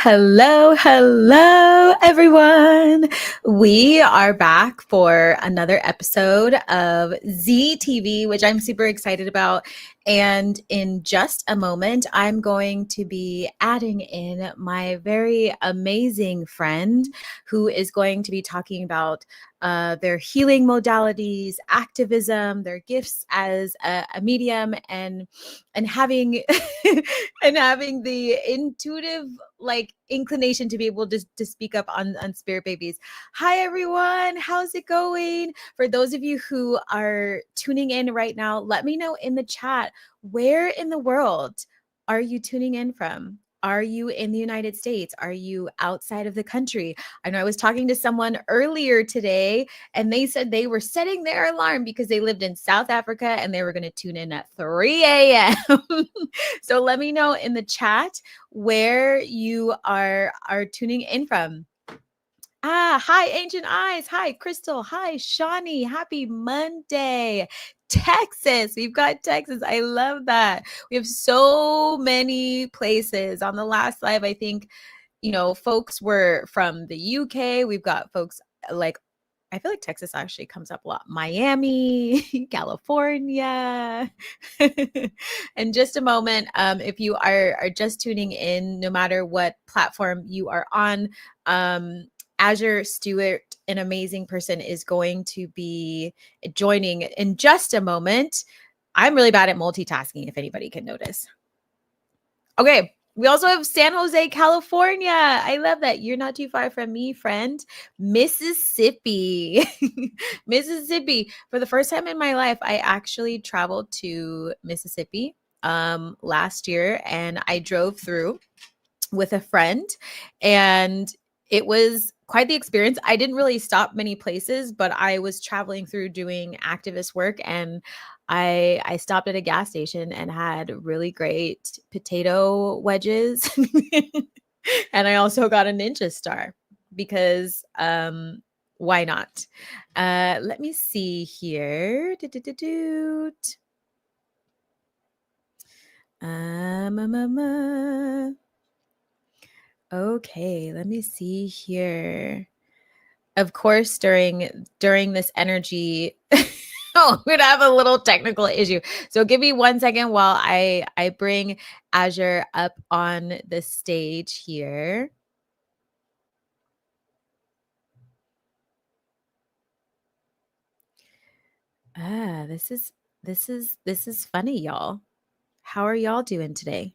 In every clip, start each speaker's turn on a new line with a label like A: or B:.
A: Hello, everyone. We are back for another episode of ZTV, which I'm super excited about. And in just a moment, I'm going to be adding in my very amazing friend who is going to be talking about their healing modalities, activism, their gifts as a medium, and having and having the intuitive inclination to be able to speak up on spirit babies. Hi everyone, how's it going? For those of you who are tuning in right now, let me know in the chat, where in the world are you tuning in from? Are you in the United States? Are you outside of the country? I know I was talking to someone earlier today and they said they were setting their alarm because they lived in South Africa and they were going to tune in at 3 a.m. So let me know in the chat where you are tuning in from. Hi, Ancient Eyes. Hi, Crystal. Hi, Shawnee. Happy Monday. Texas. We've got Texas. I love that. We have so many places. On the last live, I think, folks were from the UK. We've got folks I feel like Texas actually comes up a lot. Miami, California. In just a moment, if you are just tuning in, no matter what platform you are on, Azure Stewart, an amazing person, is going to be joining in just a moment. I'm really bad at multitasking, if anybody can notice. Okay. We also have San Jose, California. I love that. You're not too far from me, friend. Mississippi. Mississippi. For the first time in my life, I actually traveled to Mississippi last year, and I drove through with a friend, and it was quite the experience. I didn't really stop many places, but I was traveling through doing activist work, and I stopped at a gas station and had really great potato wedges. And I also got a ninja star because why not? Let me see here. Okay, let me see here. Of course, during this energy, we're gonna have a little technical issue. So give me 1 second while I bring Azure up on the stage here. This is funny, y'all. How are y'all doing today?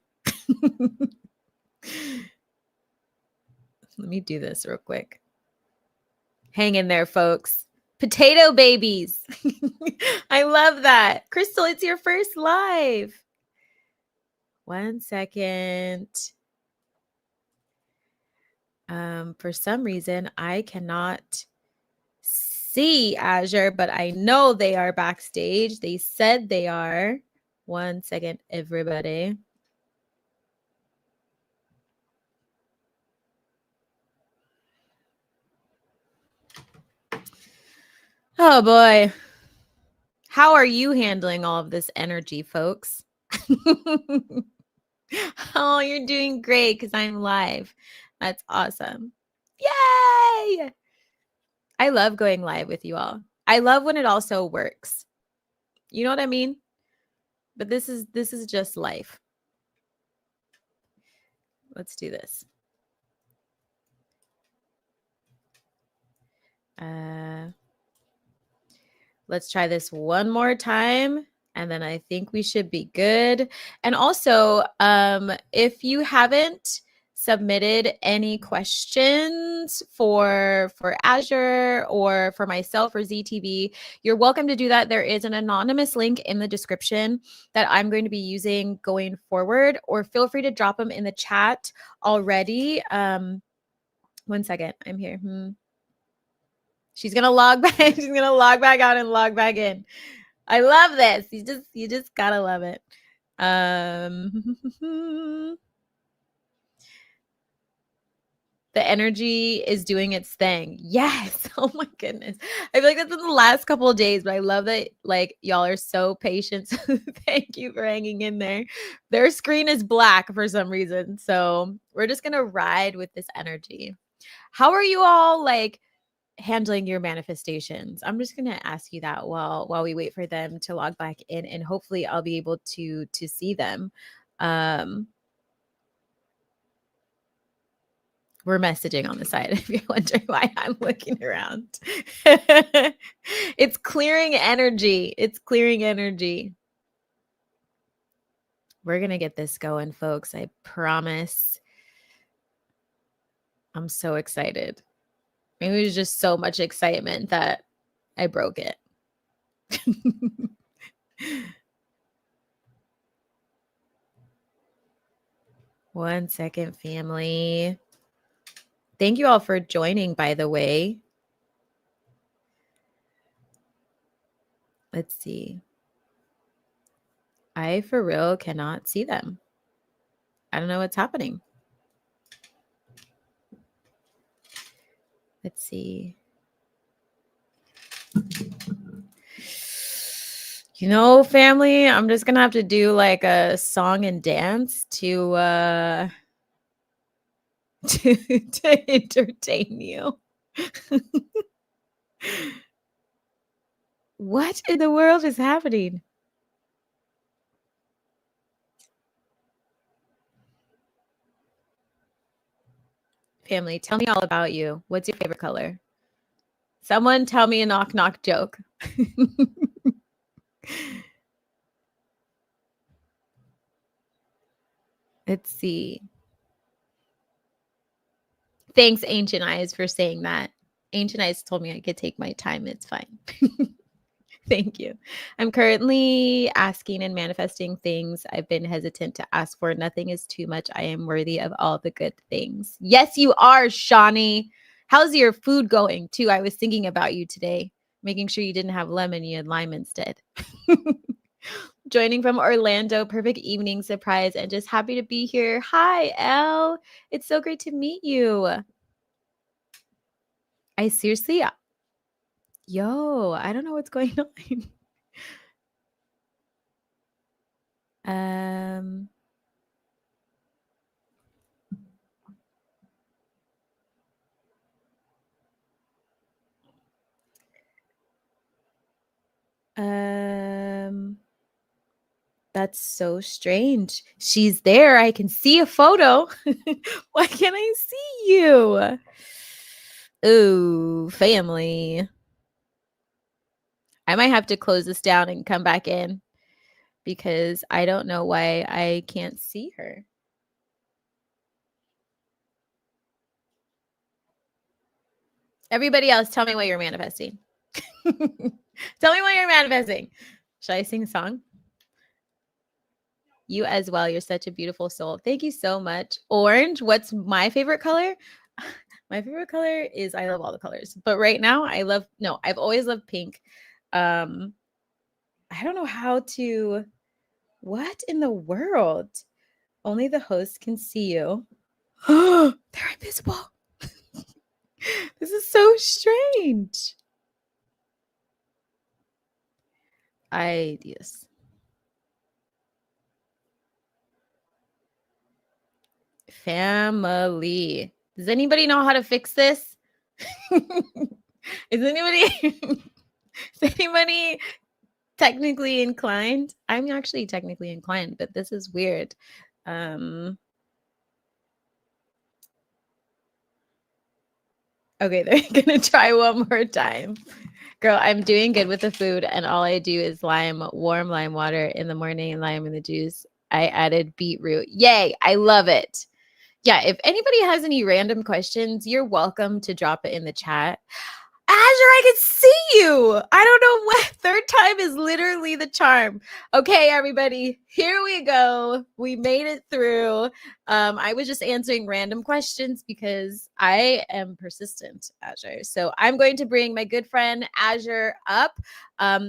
A: Let me do this real quick. Hang in there, folks. Potato babies. I love that. Crystal, it's your first live. 1 second. For some reason, I cannot see Azure, but I know they are backstage. They said they are. 1 second, everybody. Oh boy. How are you handling all of this energy, folks? Oh, you're doing great because I'm live. That's awesome. Yay! I love going live with you all. I love when it also works. You know what I mean? But this is just life. Let's do this. Let's try this one more time, and then I think we should be good. And also, if you haven't submitted any questions for Azure or for myself or ZTV, you're welcome to do that. There is an anonymous link in the description that I'm going to be using going forward, or feel free to drop them in the chat already. 1 second, I'm here. She's gonna log back. She's gonna log back out and log back in. I love this. You just gotta love it. The energy is doing its thing. Yes. Oh my goodness. I feel like that's in the last couple of days, but I love that like y'all are so patient. So thank you for hanging in there. Their screen is black for some reason. So we're just gonna ride with this energy. How are you all like handling your manifestations? I'm just gonna ask you that while we wait for them to log back in, and hopefully I'll be able to see them. We're messaging on the side if you're wondering why I'm looking around. It's clearing energy. It's clearing energy. We're going to get this going, folks. I promise. I'm so excited. Maybe it was just so much excitement that I broke it. 1 second, family. Thank you all for joining, by the way. Let's see. I, for real, cannot see them. I don't know what's happening. Let's see. You know, family, I'm just going to have to do like a song and dance to entertain you. What in the world is happening? Family, tell me all about you. What's your favorite color? Someone tell me a knock knock joke. Let's see. Thanks, Ancient Eyes, for saying that. Ancient Eyes told me I could take my time. It's fine. Thank you. I'm currently asking and manifesting things I've been hesitant to ask for. Nothing is too much. I am worthy of all the good things. Yes, you are, Shawnee. How's your food going, too? I was thinking about you today, making sure you didn't have lemon, you had lime instead. Joining from Orlando. Perfect evening surprise and just happy to be here. Hi, Elle. It's so great to meet you. I seriously, yo, I don't know what's going on. That's so strange. She's there. I can see a photo. Why can't I see you? Ooh, family. I might have to close this down and come back in because I don't know why I can't see her. Everybody else, tell me what you're manifesting. Tell me what you're manifesting. Should I sing a song? You as well. You're such a beautiful soul. Thank you so much. Orange. What's my favorite color? My favorite color is, I love all the colors, but right now I've always loved pink. I don't know how to, what in the world? Only the host can see you. They're invisible. This is so strange. Ideas. Family. Does anybody know how to fix this? Is anybody technically inclined? I'm actually technically inclined, but this is weird. Okay, they're gonna try one more time. Girl, I'm doing good with the food, and all I do is warm lime water in the morning and lime in the juice. I added beetroot. Yay, I love it. Yeah, if anybody has any random questions, you're welcome to drop it in the chat. Azure, I can see you. I don't know what. Third time is literally the charm. Okay, everybody, here we go. We made it through. I was just answering random questions because I am persistent, Azure. So I'm going to bring my good friend Azure up.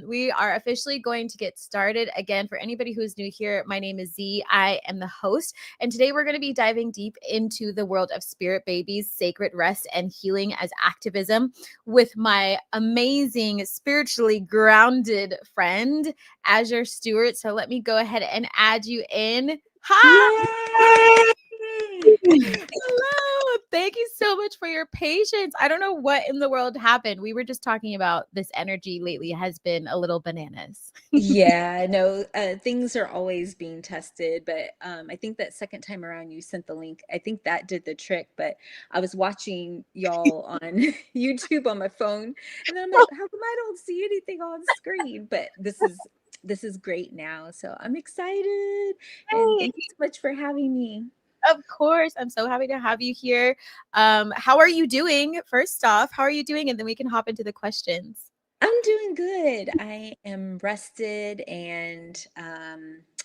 A: We are officially going to get started. Again, for anybody who's new here, my name is Z. I am the host. And today we're going to be diving deep into the world of spirit babies, sacred rest, and healing as activism with my amazing, spiritually grounded friend, Azure Stewart. So let me go ahead and add you in. Hi!
B: Yay!
A: Hello. Thank you so much for your patience. I don't know what in the world happened. We were just talking about this energy lately has been a little bananas.
B: Yeah, no, things are always being tested, but I think that second time around you sent the link. I think that did the trick, but I was watching y'all on YouTube on my phone, and then I'm like, how come I don't see anything on screen? But this is great now, so I'm excited, and
A: Hey,
B: thank you so much for having me.
A: of course. I'm so happy to have you here. How are you doing? First off, how are you doing? And then we can hop into the questions.
B: I'm doing good. I am rested and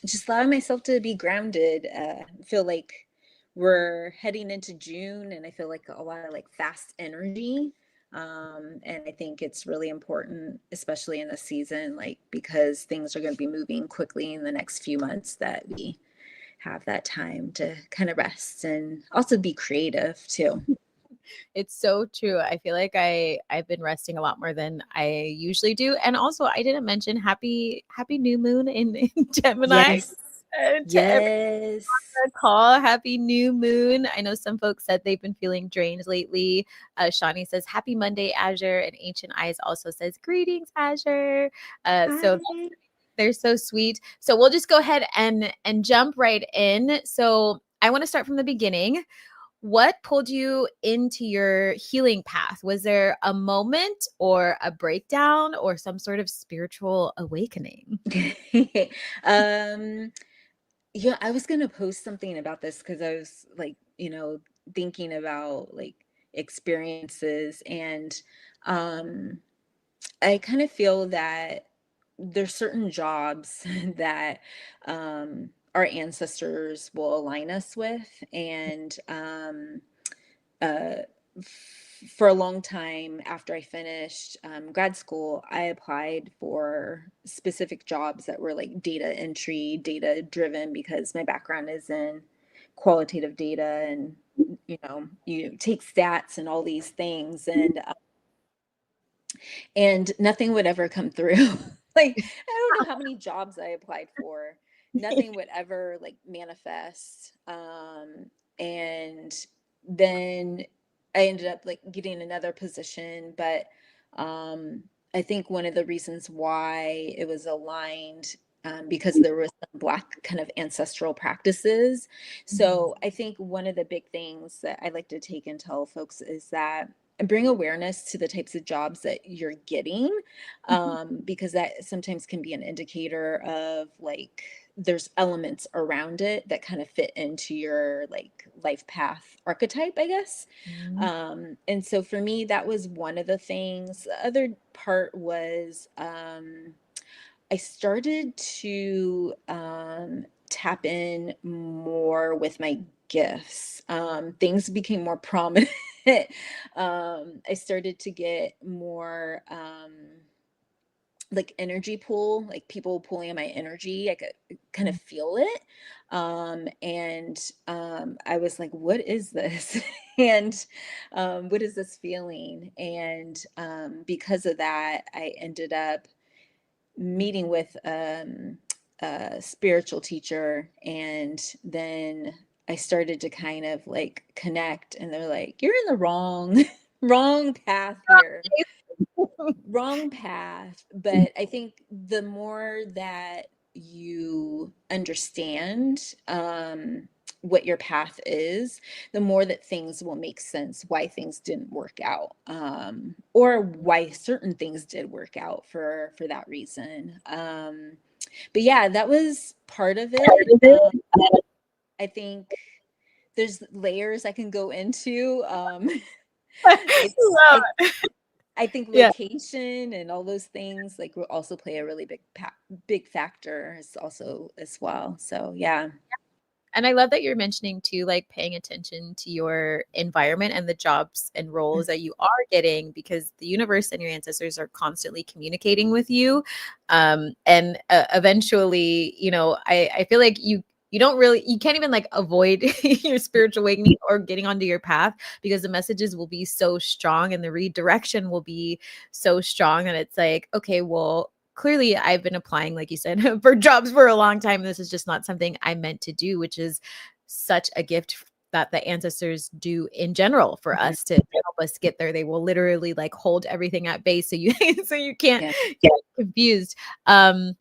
B: just allowing myself to be grounded. I feel like we're heading into June, and I feel like a lot of like fast energy. And I think it's really important, especially in this season, like because things are going to be moving quickly in the next few months, that we have that time to kind of rest and also be creative too.
A: It's so true. I feel like I've been resting a lot more than I usually do. And also I didn't mention happy new moon in Gemini.
B: Yes.
A: To everyone
B: Yes.
A: on the call, happy new moon. I know some folks said they've been feeling drained lately. Shawnee says happy Monday, Azure, and Ancient Eyes also says greetings, Azure. So
B: Hi.
A: they're so sweet. So we'll just go ahead and jump right in. So I want to start from the beginning. What pulled you into your healing path? Was there a moment or a breakdown or some sort of spiritual awakening?
B: um yeah, I was gonna post something about this because I was like, thinking about like experiences, and um I kind of feel that there's certain jobs that our ancestors will align us with, and uh, for a long time after I finished grad school, I applied for specific jobs that were like data entry, data driven, because my background is in qualitative data, and you take stats and all these things, and nothing would ever come through. Like, I don't know how many jobs I applied for. Nothing would ever like manifest. And then I ended up like getting another position, but I think one of the reasons why it was aligned, because there was some Black kind of ancestral practices.
A: Mhm.
B: So I think one of the big things that I like to take and tell folks is that bring awareness to the types of jobs that you're getting, because that sometimes can be an indicator of like there's elements around it that kind of fit into your like life path archetype, I guess.
A: Mhm.
B: And so for me, that was one of the things. The other part was I started to tap in more with my gifts. Things became more prominent. I started to get more like energy pull, like people pulling on my energy. I could kind of feel it. And I was like, what is this? And what is this feeling? And because of that, I ended up meeting with a spiritual teacher, and then I started to kind of like connect, and they're like, you're in the wrong wrong path here, wrong path. But I think the more that you understand what your path is, the more that things will make sense, why things didn't work out, or why certain things did work out for that reason. But yeah, that was part of it. I think there's layers I can go into. I
A: Love
B: I think
A: Yeah.
B: location and all those things like will also play a really big factor as also as well. So yeah.
A: And I love that you're mentioning too, like paying attention to your environment and the jobs and roles that you are getting, because the universe and your ancestors are constantly communicating with you. And eventually, I feel like you don't really, you can't even like avoid your spiritual awakening or getting onto your path, because the messages will be so strong and the redirection will be so strong that it's like, okay, well, clearly I've been applying, like you said, for jobs for a long time. This is just not something I meant to do, which is such a gift that the ancestors do in general for
B: Mhm.
A: us to help us get there. They will literally like hold everything at bay so you so you can't
B: Yeah.
A: get confused. Um,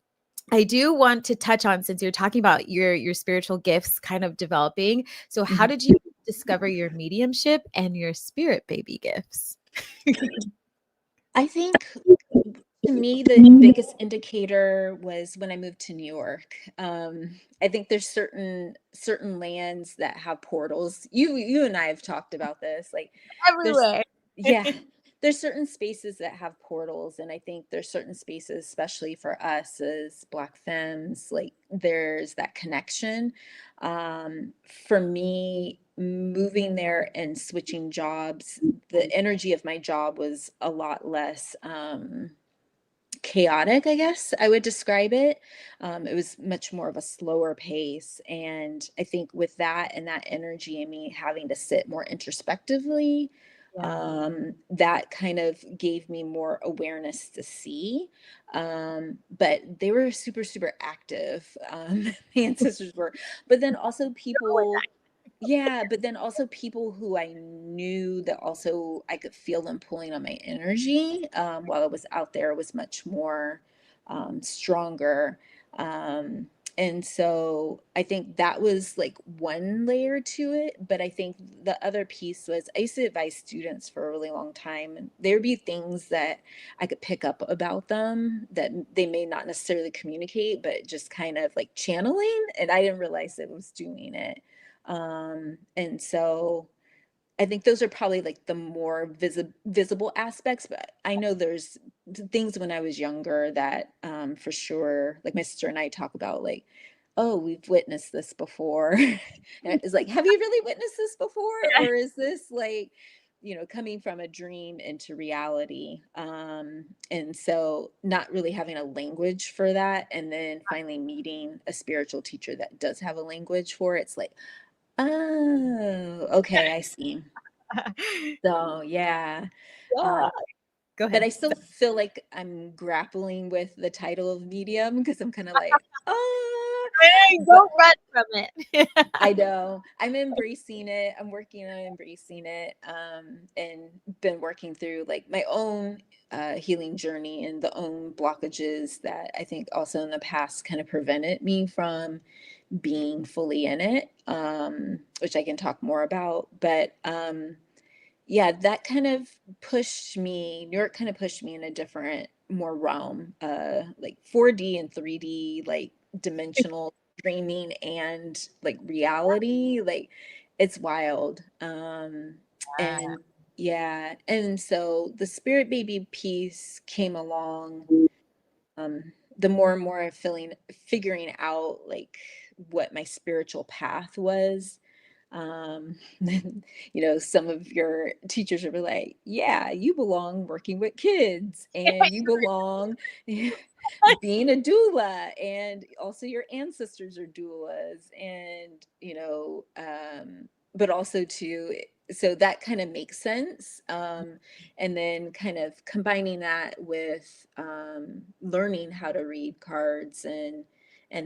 A: I do want to touch on, since you're talking about your spiritual gifts kind of developing. So how
B: Mhm.
A: did you discover your mediumship and your spirit baby gifts?
B: I think to me, the biggest indicator was when I moved to New York. I think there's certain lands that have portals. You and I have talked about this. Like there's
A: Everywhere.
B: yeah, there's certain spaces that have portals, and I think there's certain spaces, especially for us as Black femmes, like there's that connection. For me, moving there and switching jobs, the energy of my job was a lot less chaotic, I guess I would describe it. It was much more of a slower pace. And I think with that and that energy and me having to sit more introspectively,
A: Yeah.
B: that kind of gave me more awareness to see. But they were super, super active. The ancestors were, but then also people, yeah, but then also people who I knew that also I could feel them pulling on my energy while I was out there was much more stronger. Um, and so I think that was like one layer to it. But I think the other piece was I used to advise students for a really long time, and there'd be things that I could pick up about them that they may not necessarily communicate, but just kind of like channeling. And I didn't realize it was doing it. And so I think those are probably like the more visible aspects, but I know there's things when I was younger that for sure, like my sister and I talk about, like, oh, we've witnessed this before. And it's like, have you really witnessed this before? Or is this like, coming from a dream into reality? And so not really having a language for that. And then finally meeting a spiritual teacher that does have a language for it. It's like, oh, okay, I see. So, yeah.
A: Yeah.
B: Um,
A: Go
B: but
A: ahead.
B: I still feel like I'm grappling with the title of medium because I'm kind of like, oh,
A: Hey,
B: but
A: don't run from it.
B: I know I'm embracing it. I'm working on embracing it, and been working through like my own healing journey and the own blockages that I think also in the past kind of prevented me from being fully in it, which I can talk more about. But yeah, that kind of New York kind of pushed me in a different, more realm, like 4D and 3D, like dimensional dreaming and like reality. Like it's wild. And yeah, and so the spirit baby piece came along the more and more I'm figuring out like what my spiritual path was. Then, some of your teachers will be like, yeah, you belong working with kids and you belong being a doula, and also your ancestors are doulas, and but also too, so that kind of makes sense. And then kind of combining that with learning how to read cards and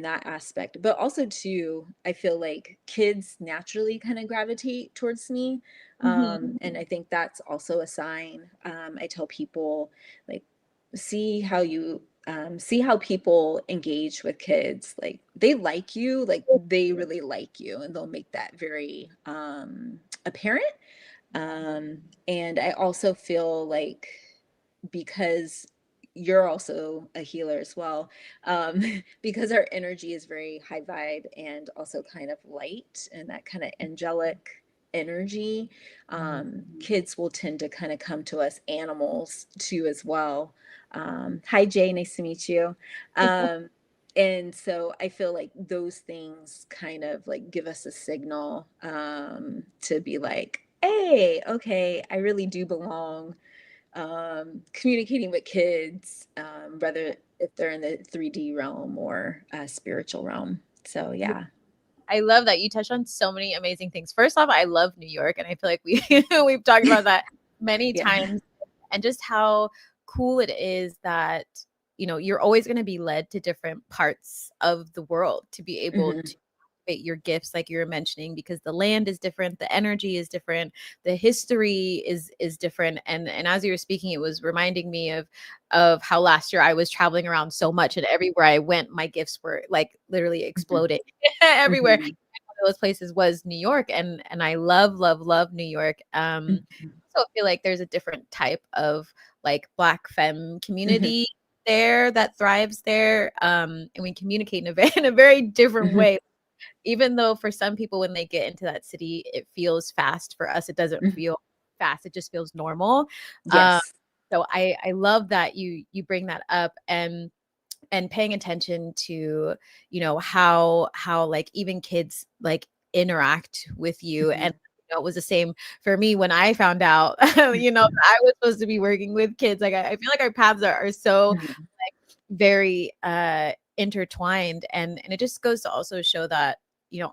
B: that aspect, but also too, I feel like kids naturally kind of gravitate towards me.
A: Mhm.
B: And I think that's also a sign. I tell people, like, see how you see how people engage with kids. Like they like you, like they really like you, and they'll make that very apparent. And I also feel like, because you're also a healer as well, because our energy is very high vibe and also kind of light and that kind of angelic energy. Kids will tend to kind of come to us, animals too as well. Hi Jay, nice to meet you. um, And so I feel like those things kind of like give us a signal to be like, hey, okay, I really do belong. Communicating with kids, whether if they're in the 3D realm or spiritual realm. So yeah.
A: I love that you touched on so many amazing things. First off, I love New York, and I feel like we've talked about that many
B: Yeah.
A: times, and just how cool it is that you're always going to be led to different parts of the world to be able
B: Hmm.
A: to activate your gifts, like you were mentioning, because the land is different, the energy is different, the history is different, and as you were speaking, it was reminding me of how last year I was traveling around so much, and everywhere I went, my gifts were like literally
B: Hmm.
A: exploding everywhere.
B: Hmm.
A: One of those places was New York, and I love, love, love New York. So I feel like there's a different type of like Black femme
B: Hmm.
A: community there that thrives there, and we communicate in in a very different
B: Hmm.
A: way. Even though for some people, when they get into that city, it feels fast. For us, it doesn't
B: Hmm.
A: feel fast. It just feels normal. Um,
B: Yes.
A: so I love that you bring that up, and paying attention to how like even kids like interact with you. And
B: Hmm.
A: it was the same for me when I found out I was supposed to be working with kids. Like I feel like our paths are so
B: Hmm.
A: very intertwined, and it just goes to also show that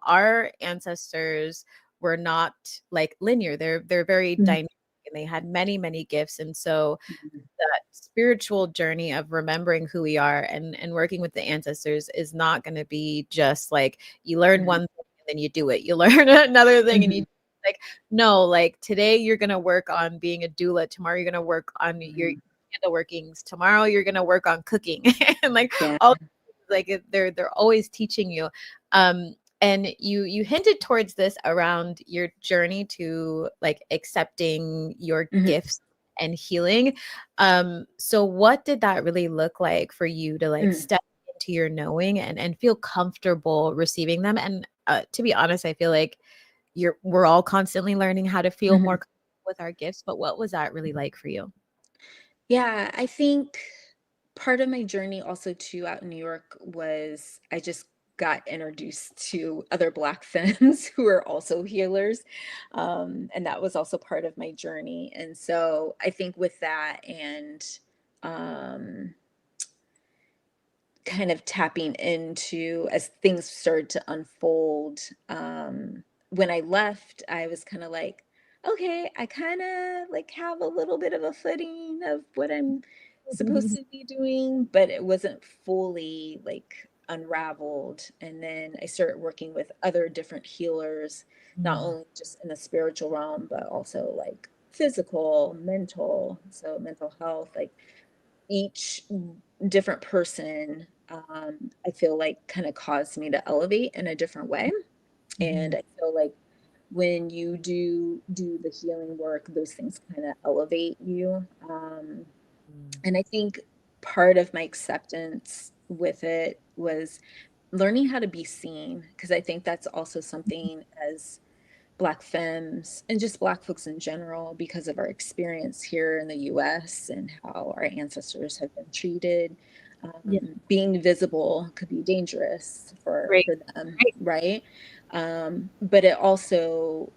A: our ancestors were not like linear. They're very
B: Hmm.
A: dynamic, and they had many, many gifts. And so
B: Hmm.
A: that spiritual journey of remembering who we are and working with the ancestors is not going to be just like you learn one
B: Hmm.
A: thing and then you do it. You learn another thing and you
B: Hmm.
A: like no, like today you're going to work on being a doula, tomorrow you're going to work on your
B: Hmm.
A: candle workings, tomorrow you're going to work on cooking and like
B: Yeah.
A: all like they're always teaching you. And you hinted towards this around your journey to like accepting your
B: Hmm.
A: gifts and healing. So what did that really look like for you to like
B: Hmm.
A: step into your knowing and feel comfortable receiving them? And to be honest, I feel like we're all constantly learning how to feel more
B: Hmm.
A: comfortable with our gifts, but what was that really like for you?
B: Yeah, I think part of my journey also too out in New York was I just got introduced to other Black femmes who are also healers. And that was also part of my journey. And so I think with that and um, kind of tapping into as things started to unfold. When I left, I was kind of like, okay, I kind of like have a little bit of a footing of what I'm supposed to be doing, but it wasn't fully like unraveled. And then I started working with other different healers, not
A: Mm.
B: only just in the spiritual realm, but also like physical, mental, so mental health, like each different person, I feel like kind of caused me to elevate in a different way. And
A: Mhm.
B: I feel like when you do the healing work, those things kind of elevate you.
A: Mm.
B: And I think part of my acceptance with it was learning how to be seen, because I think that's also something as Black femmes and just Black folks in general, because of our experience here in the US and how our ancestors have been treated.
A: Yeah,
B: Being visible could be dangerous
A: great,
B: for them,
A: great.
B: right? But it also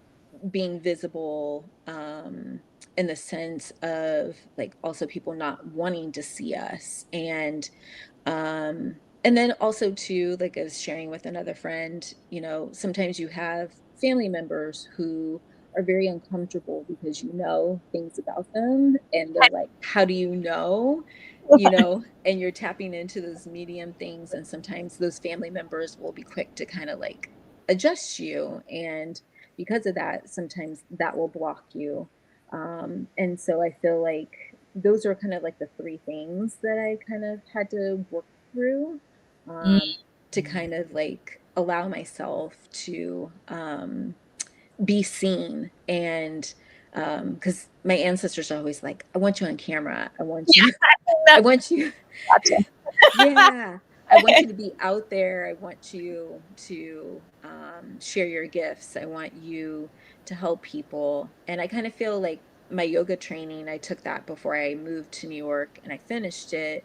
B: being visible in the sense of like also people not wanting to see us and then also too, like I was sharing with another friend, sometimes you have family members who are very uncomfortable because you know things about them and they're like, how do you know? And you're tapping into those medium things, and sometimes those family members will be quick to kind of like adjust you. And because of that, sometimes that will block you. And so I feel like those are kind of like the three things that I kind of had to work through um, to
A: Mm.
B: kind of like allow myself to be seen. And because my ancestors are always like, I want you on camera. I want you, I
A: That's
B: want you,
A: gotcha.
B: yeah. I want you to be out there. I want you to share your gifts. I want you to help people. And I kind of feel like my yoga training, I took that before I moved to New York and I finished it.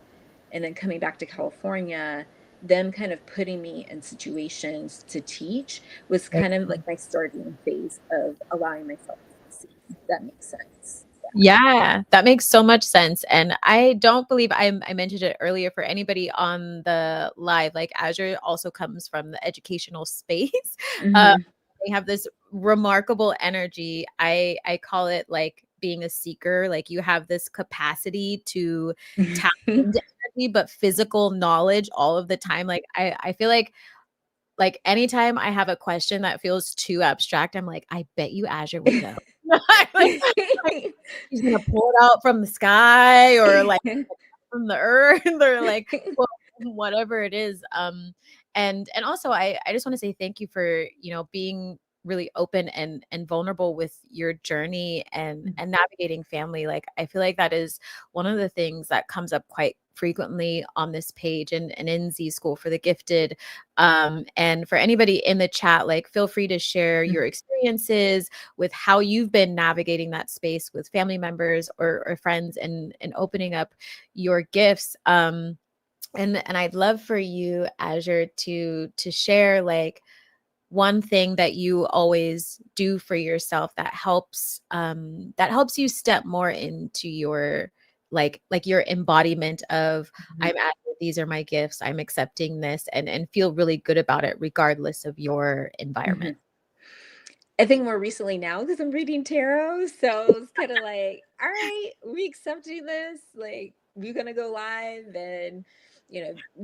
B: And then coming back to California, them kind of putting me in situations to teach was kind of like my starting phase of allowing myself to succeed. If that makes sense.
A: Yeah, that makes so much sense. And I don't believe I mentioned it earlier for anybody on the live. Like Azure also comes from the educational space. Uh,
B: Hmm.
A: they have this remarkable energy. I call it like being a seeker. Like you have this capacity to tap into energy, but physical knowledge all of the time. Like I feel like anytime I have a question that feels too abstract, I'm like, I bet you Azure would know. like, He's gonna pull it out from the sky or like from the earth or like whatever it is. And also I just want to say thank you for, being really open and vulnerable with your journey and navigating family. Like I feel like that is one of the things that comes up quite frequently on this page and in Z School for the Gifted. And for anybody in the chat, like feel free to share your experiences with how you've been navigating that space with family members or friends and opening up your gifts. And I'd love for you, Azure, to share like one thing that you always do for yourself that helps you step more into your like your embodiment of I'm at these are my gifts, I'm accepting this and feel really good about it regardless of your
B: Hmm.
A: environment.
B: I think more recently now because I'm reading tarot, so it's kind of like, all right, we accepting this. Like, we're gonna go live and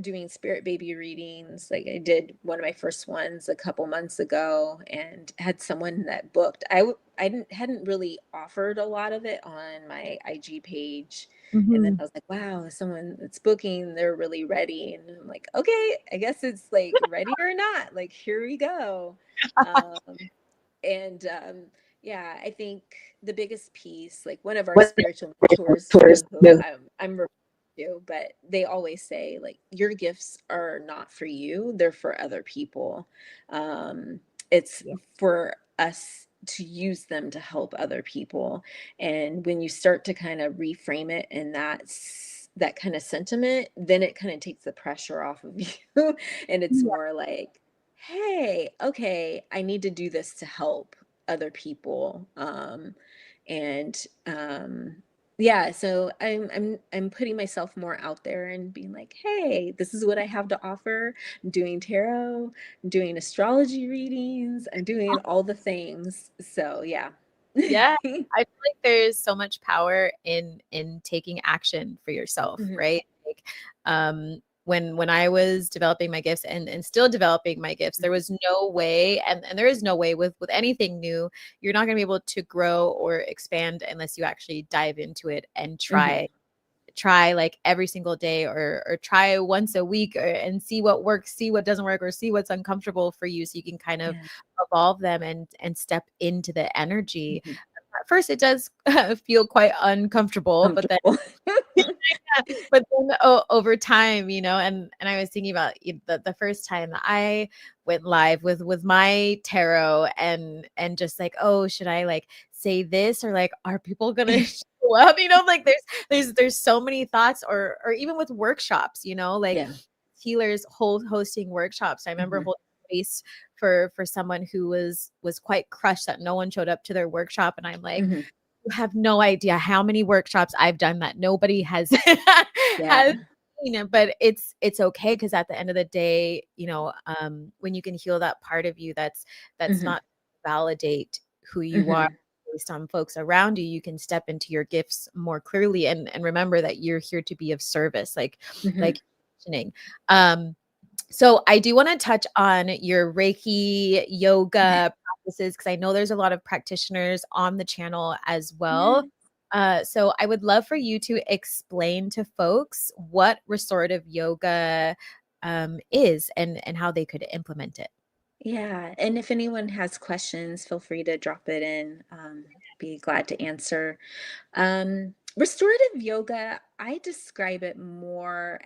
B: doing spirit baby readings. Like I did one of my first ones a couple months ago, and had someone that booked. I didn't hadn't really offered a lot of it on my IG page, and then
A: Mhm.
B: I was like, wow, someone that's booking, they're really ready, and I'm like, okay, I guess it's like ready or not. Like here we go. Um, and yeah, I think the biggest piece, like one of our spiritual mentors, who I'm referring to, but they always say, like, your gifts are not for you, they're for other people. Um, it's
A: Yeah.
B: for us to use them to help other people. And when you start to kind of reframe it in that kind of sentiment, then it kind of takes the pressure off of you. And it's
A: Yeah.
B: more like, hey, okay, I need to do this to help other people. And yeah, so I'm putting myself more out there and being like, hey, this is what I have to offer. I'm doing tarot, I'm doing astrology readings, I'm doing all the things. So yeah.
A: Yeah, I feel like there's so much power in taking action for yourself,
B: Mhm,
A: right? Like, when I was developing my gifts and still developing my gifts, there
B: mhm,
A: was no way, and there is no way with anything new, you're not gonna be able to grow or expand unless you actually dive into it and
B: mhm,
A: try like every single day or try once a week and see what works, see what doesn't work, or see what's uncomfortable for you so you can kind of
B: yeah,
A: evolve them and step into the energy.
B: mhm.
A: At first it does feel quite uncomfortable, but then
B: Comfortable.
A: but then over time, and I was thinking about the first time that I went live with my tarot and just like, oh, should I like say this or like are people gonna show up? Like there's so many thoughts or even with workshops, like
B: Yeah.
A: healers hosting workshops. I remember
B: Mhm,
A: holding space for someone who was quite crushed that no one showed up to their workshop. And I'm like,
B: mhm.
A: you have no idea how many workshops I've done that nobody has has
B: Yeah.
A: seen. But it's okay because at the end of the day, when you can heal that part of you that's
B: Mhm,
A: not validate who you are
B: mhm,
A: based on folks around you, you can step into your gifts more clearly and remember that you're here to be of service,
B: mhm.
A: like mentioning. So I do want to touch on your Reiki yoga practices because I know there's a lot of practitioners on the channel as well.
B: Yeah.
A: So I would love for you to explain to folks what restorative yoga is and how they could implement it.
B: Yeah, and if anyone has questions, feel free to drop it in. Be glad to answer. Restorative yoga, I describe it more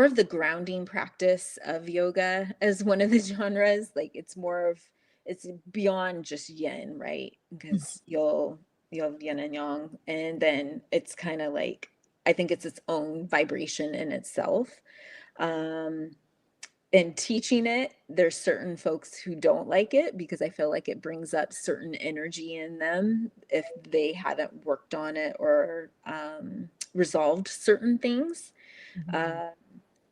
B: of the grounding practice of yoga as one of the genres. Like it's beyond just yin, right? Because you'll have yin and yang, and then it's kind of like I think it's its own vibration in itself. Um, and teaching it, there's certain folks who don't like it because I feel like it brings up certain energy in them if they haven't worked on it or resolved certain things.
A: Mhm.
B: Uh,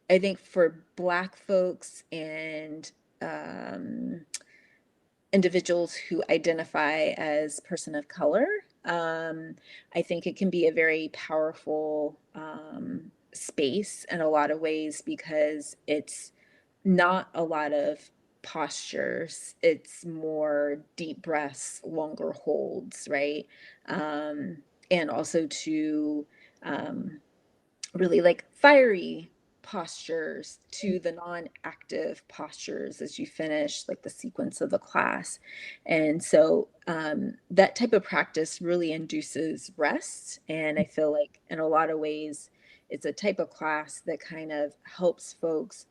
B: I think for Black folks and um, individuals who identify as person of color, um, I think it can be a very powerful space in a lot of ways because it's not a lot of postures. It's more deep breaths, longer holds, right? Um, and also to um, really like fiery postures to the non-active postures as you finish like the sequence of the class. And so that type of practice really induces rest. And I feel like in a lot of ways, it's a type of class that kind of helps folks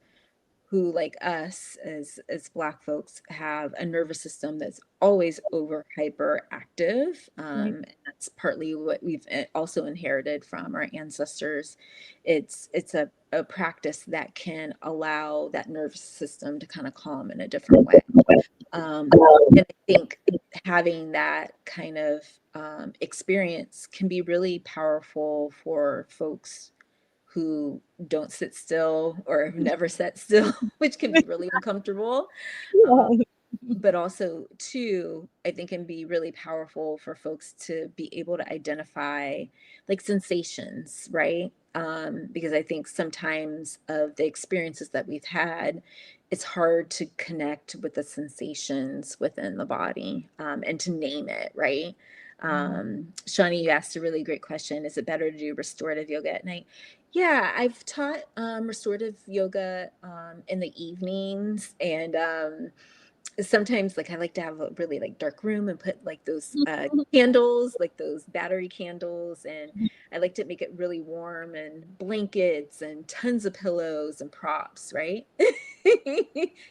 B: who like us as Black folks have a nervous system that's always over hyperactive. And that's partly what we've also inherited from our ancestors. It's a practice that can allow that nervous system to kind of calm in a different way. And I think having that kind of experience can be really powerful for folks who don't sit still or have never sat still, which can be really uncomfortable. Um,
A: Yeah.
B: but also, too, I think can be really powerful for folks to be able to identify like sensations, right? Because I think sometimes of the experiences that we've had, it's hard to connect with the sensations within the body and to name it, right? Shawnee, you asked a really great question. Is it better to do restorative yoga at night? Yeah, I've taught restorative yoga in the evenings, and sometimes like I like to have a really like dark room and put like those candles, like those battery candles, and I like to make it really warm and blankets and tons of pillows and props, right?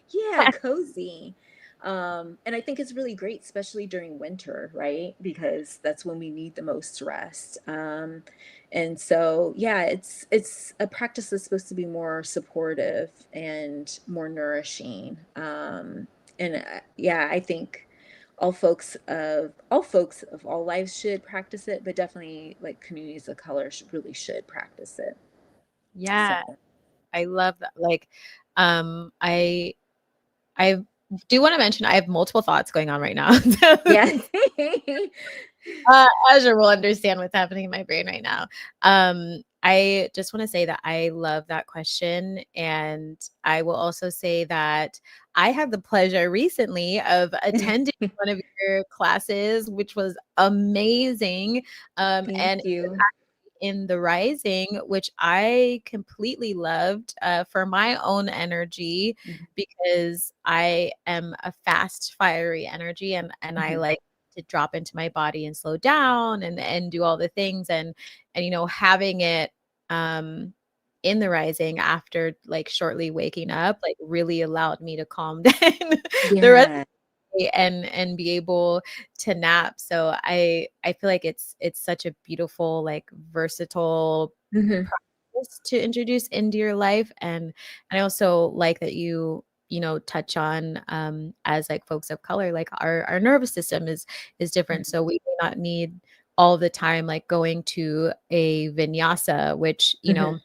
B: Yeah, cozy. And I think it's really great, especially during winter, right? Because that's when we need the most rest. And so, yeah, it's a practice that's supposed to be more supportive and more nourishing. And yeah, I think all folks of all lives should practice it, but definitely like communities of color really should practice it. So
A: Yeah, I love that. Like, I do want to mention I have multiple thoughts going on right now.
B: yeah.
A: Azure will understand what's happening in my brain right now. I just want to say that I love that question. And I will also say that I had the pleasure recently of attending one of your classes, which was amazing.
B: Thank
A: And
B: you.
A: in the rising, which I completely loved for my own energy
B: Mhm,
A: because I am a fast, fiery energy and I
B: mhm,
A: like to drop into my body and slow down and do all the things and you know having it um in the rising after like shortly waking up like really allowed me to calm down the rest
B: yeah.
A: and be able to nap. So I feel like it's such a beautiful, like versatile
B: Mhm,
A: practice to introduce into your life. And I also like that you know touch on as like folks of color, like our nervous system is different.
B: mhm,
A: So we may not need all the time like going to a vinyasa, which you
B: mhm.
A: know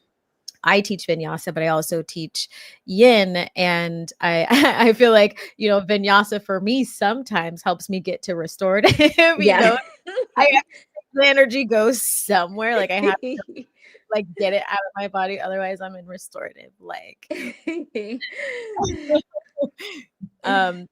A: I teach vinyasa, but I also teach yin. And I I feel like, you know, vinyasa for me sometimes helps me get to restorative, you
B: Yeah.
A: know, I have the energy goes somewhere. Like I have to like get it out of my body. Otherwise I'm in restorative. Like um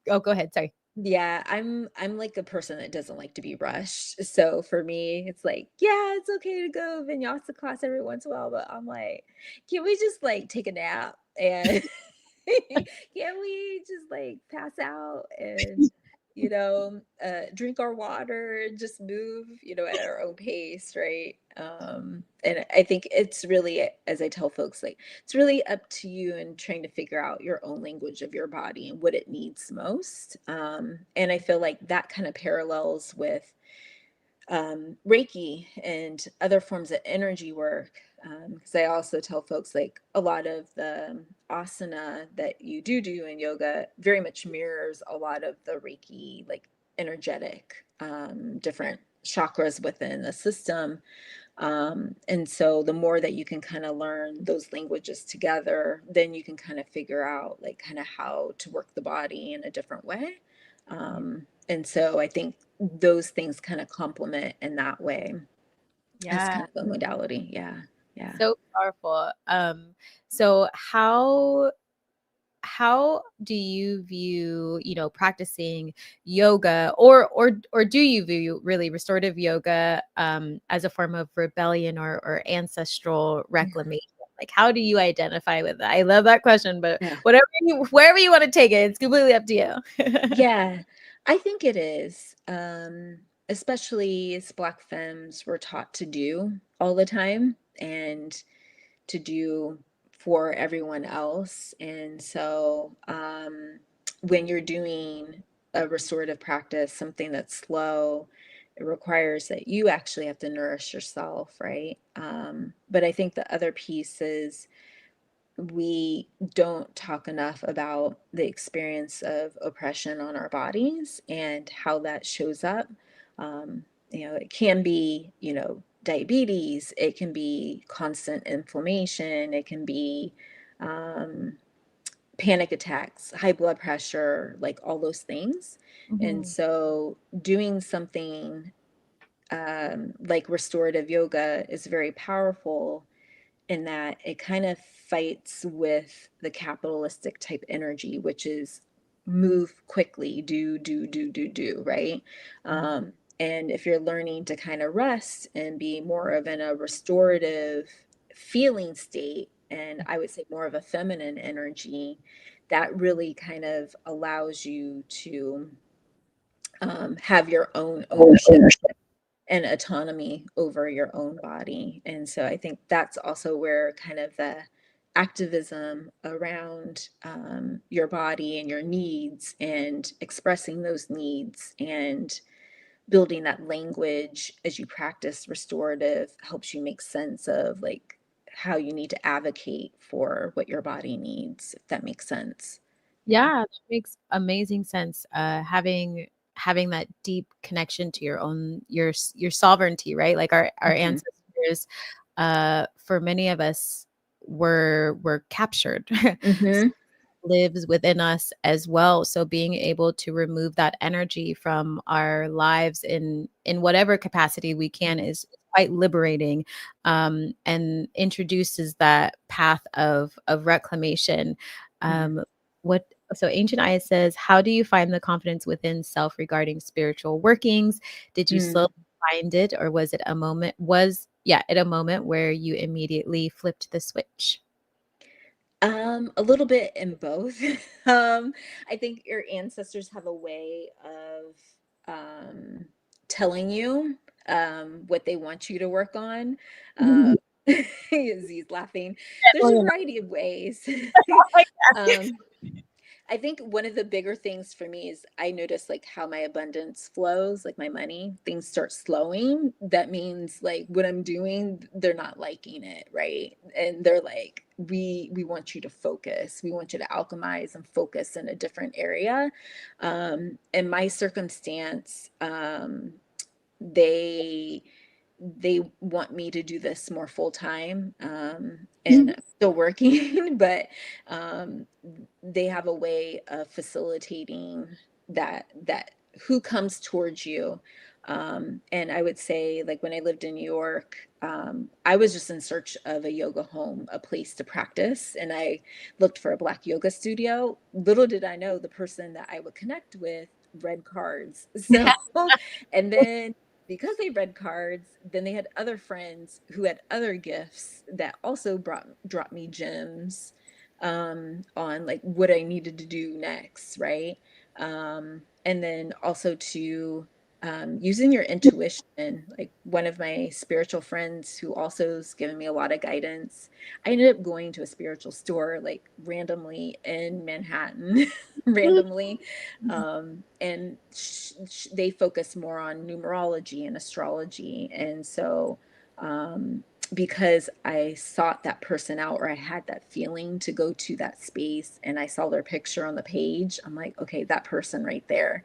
A: oh go ahead. Sorry.
B: Yeah, I'm like a person that doesn't like to be rushed. So for me, it's like, yeah, it's okay to go vinyasa class every once in a while, but I'm like, can we just like take a nap and can we just like pass out and drink our water and just move, at our own pace, right? And I think it's really, as I tell folks, like it's really up to you and trying to figure out your own language of your body and what it needs most. And I feel like that kind of parallels with Reiki and other forms of energy work. Because I also tell folks like a lot of the asana that you do in yoga very much mirrors a lot of the Reiki, like energetic, different chakras within the system. And so the more that you can kind of learn those languages together, then you can kind of figure out like kind of how to work the body in a different way. And so I think those things kind of complement in that way as
A: Yeah.
B: kind of a modality. Yeah. Yeah.
A: So powerful. So how do you view, practicing yoga, or do you view really restorative yoga as a form of rebellion or ancestral
B: Yeah.
A: reclamation? Like, how do you identify with that? I love that question, but
B: Yeah.
A: wherever you want to take it, it's completely up to you.
B: Yeah. I think it is. Especially as Black femmes we're taught to do all the time and to do for everyone else. And so when you're doing a restorative practice, something that's slow, it requires that you actually have to nourish yourself, right? But I think the other piece is we don't talk enough about the experience of oppression on our bodies and how that shows up. It can be, diabetes, it can be constant inflammation, it can be um, panic attacks, high blood pressure, like all those things. And
A: Mhm.
B: so doing something like restorative yoga is very powerful in that it kind of fights with the capitalistic type energy, which is move quickly, do, right? And if you're learning to kind of rest and be more of in a restorative feeling state, and I would say more of a feminine energy, that really kind of allows you to have your own ownership and autonomy over your own body. And so I think that's also where kind of the activism around your body and your needs and expressing those needs and building that language as you practice restorative helps you make sense of like how you need to advocate for what your body needs, if that makes sense. Yeah.
A: Yeah, that makes amazing sense. Having that deep connection to your own your sovereignty, right? Like our
B: Mhm.
A: ancestors, for many of us, were captured.
B: Mhm.
A: Lives within us as well. So being able to remove that energy from our lives in whatever capacity we can is quite liberating, and introduces that path of reclamation.
B: Yeah.
A: What so Ancient Aya says, how do you find the confidence within self regarding spiritual workings? Did you slowly
B: Mm.
A: find it, or was it a moment? Was yeah, it a moment where you immediately flipped the switch?
B: A little bit in both. I think your ancestors have a way of telling you what they want you to work on. Uh, Z's laughing. There's a variety of ways. um, I think one of the bigger things for me is I notice like how my abundance flows, like my money, things start slowing. That means like what I'm doing, they're not liking it, right? And they're like, we want you to focus. We want you to alchemize and focus in a different area. In my circumstance, they they want me to do this more full time, and I'm still working, but um, they have a way of facilitating that who comes towards you. And I would say, like when I lived in New York, I was just in search of a yoga home, a place to practice, and I looked for a Black yoga studio. Little did I know the person that I would connect with read cards. So, and then because they read cards, then they had other friends who had other gifts that also brought dropped me gems on like what I needed to do next, right? And then also to using your intuition. Like one of my spiritual friends who also has given me a lot of guidance, I ended up going to a spiritual store like randomly in Manhattan, randomly. And they focus more on numerology and astrology. And so, because I sought that person out, or I had that feeling to go to that space, and I saw their picture on the page, I'm like, okay, that person right there.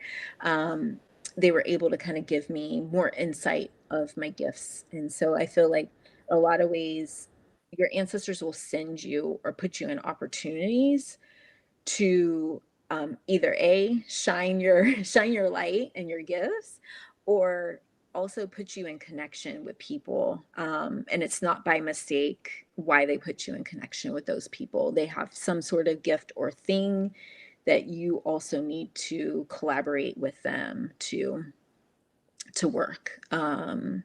B: They were able to kind of give me more insight of my gifts. And so I feel like a lot of ways your ancestors will send you or put you in opportunities to, either a shine your shine your light and your gifts, or also put you in connection with people. And it's not by mistake why they put you in connection with those people. They have some sort of gift or thing that you also need to collaborate with them to work. I'm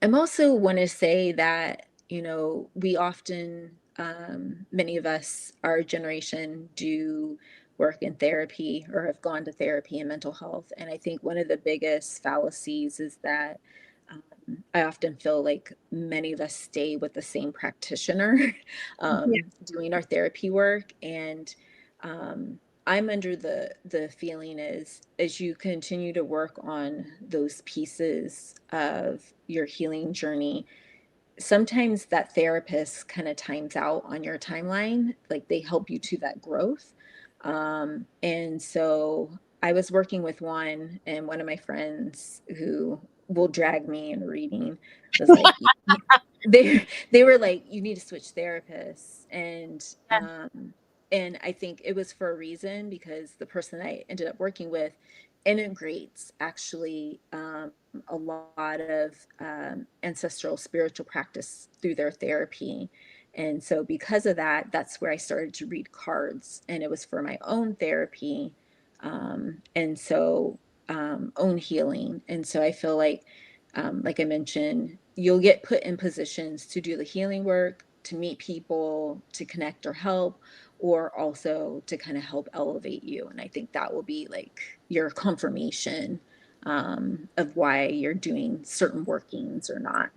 B: also want to say that, we often, many of us, our generation, do work in therapy or have gone to therapy and mental health. And I think one of the biggest fallacies is that, I often feel like many of us stay with the same practitioner,
A: Yeah.
B: doing our therapy work. And, I'm under the feeling is, as you continue to work on those pieces of your healing journey, sometimes that therapist kind of times out on your timeline, like they help you to that growth. And so I was working with one, and one of my friends who will drag me in reading was like, they were like, you need to switch therapists. And I think it was for a reason, because the person I ended up working with integrates actually, a lot of, ancestral spiritual practice through their therapy. And so because of that, that's where I started to read cards, and it was for my own therapy. And so, own healing. And so I feel like I mentioned, you'll get put in positions to do the healing work, to meet people, to connect or help, or also to kind of help elevate you. And I think that will be like your confirmation, of why you're doing certain workings or not.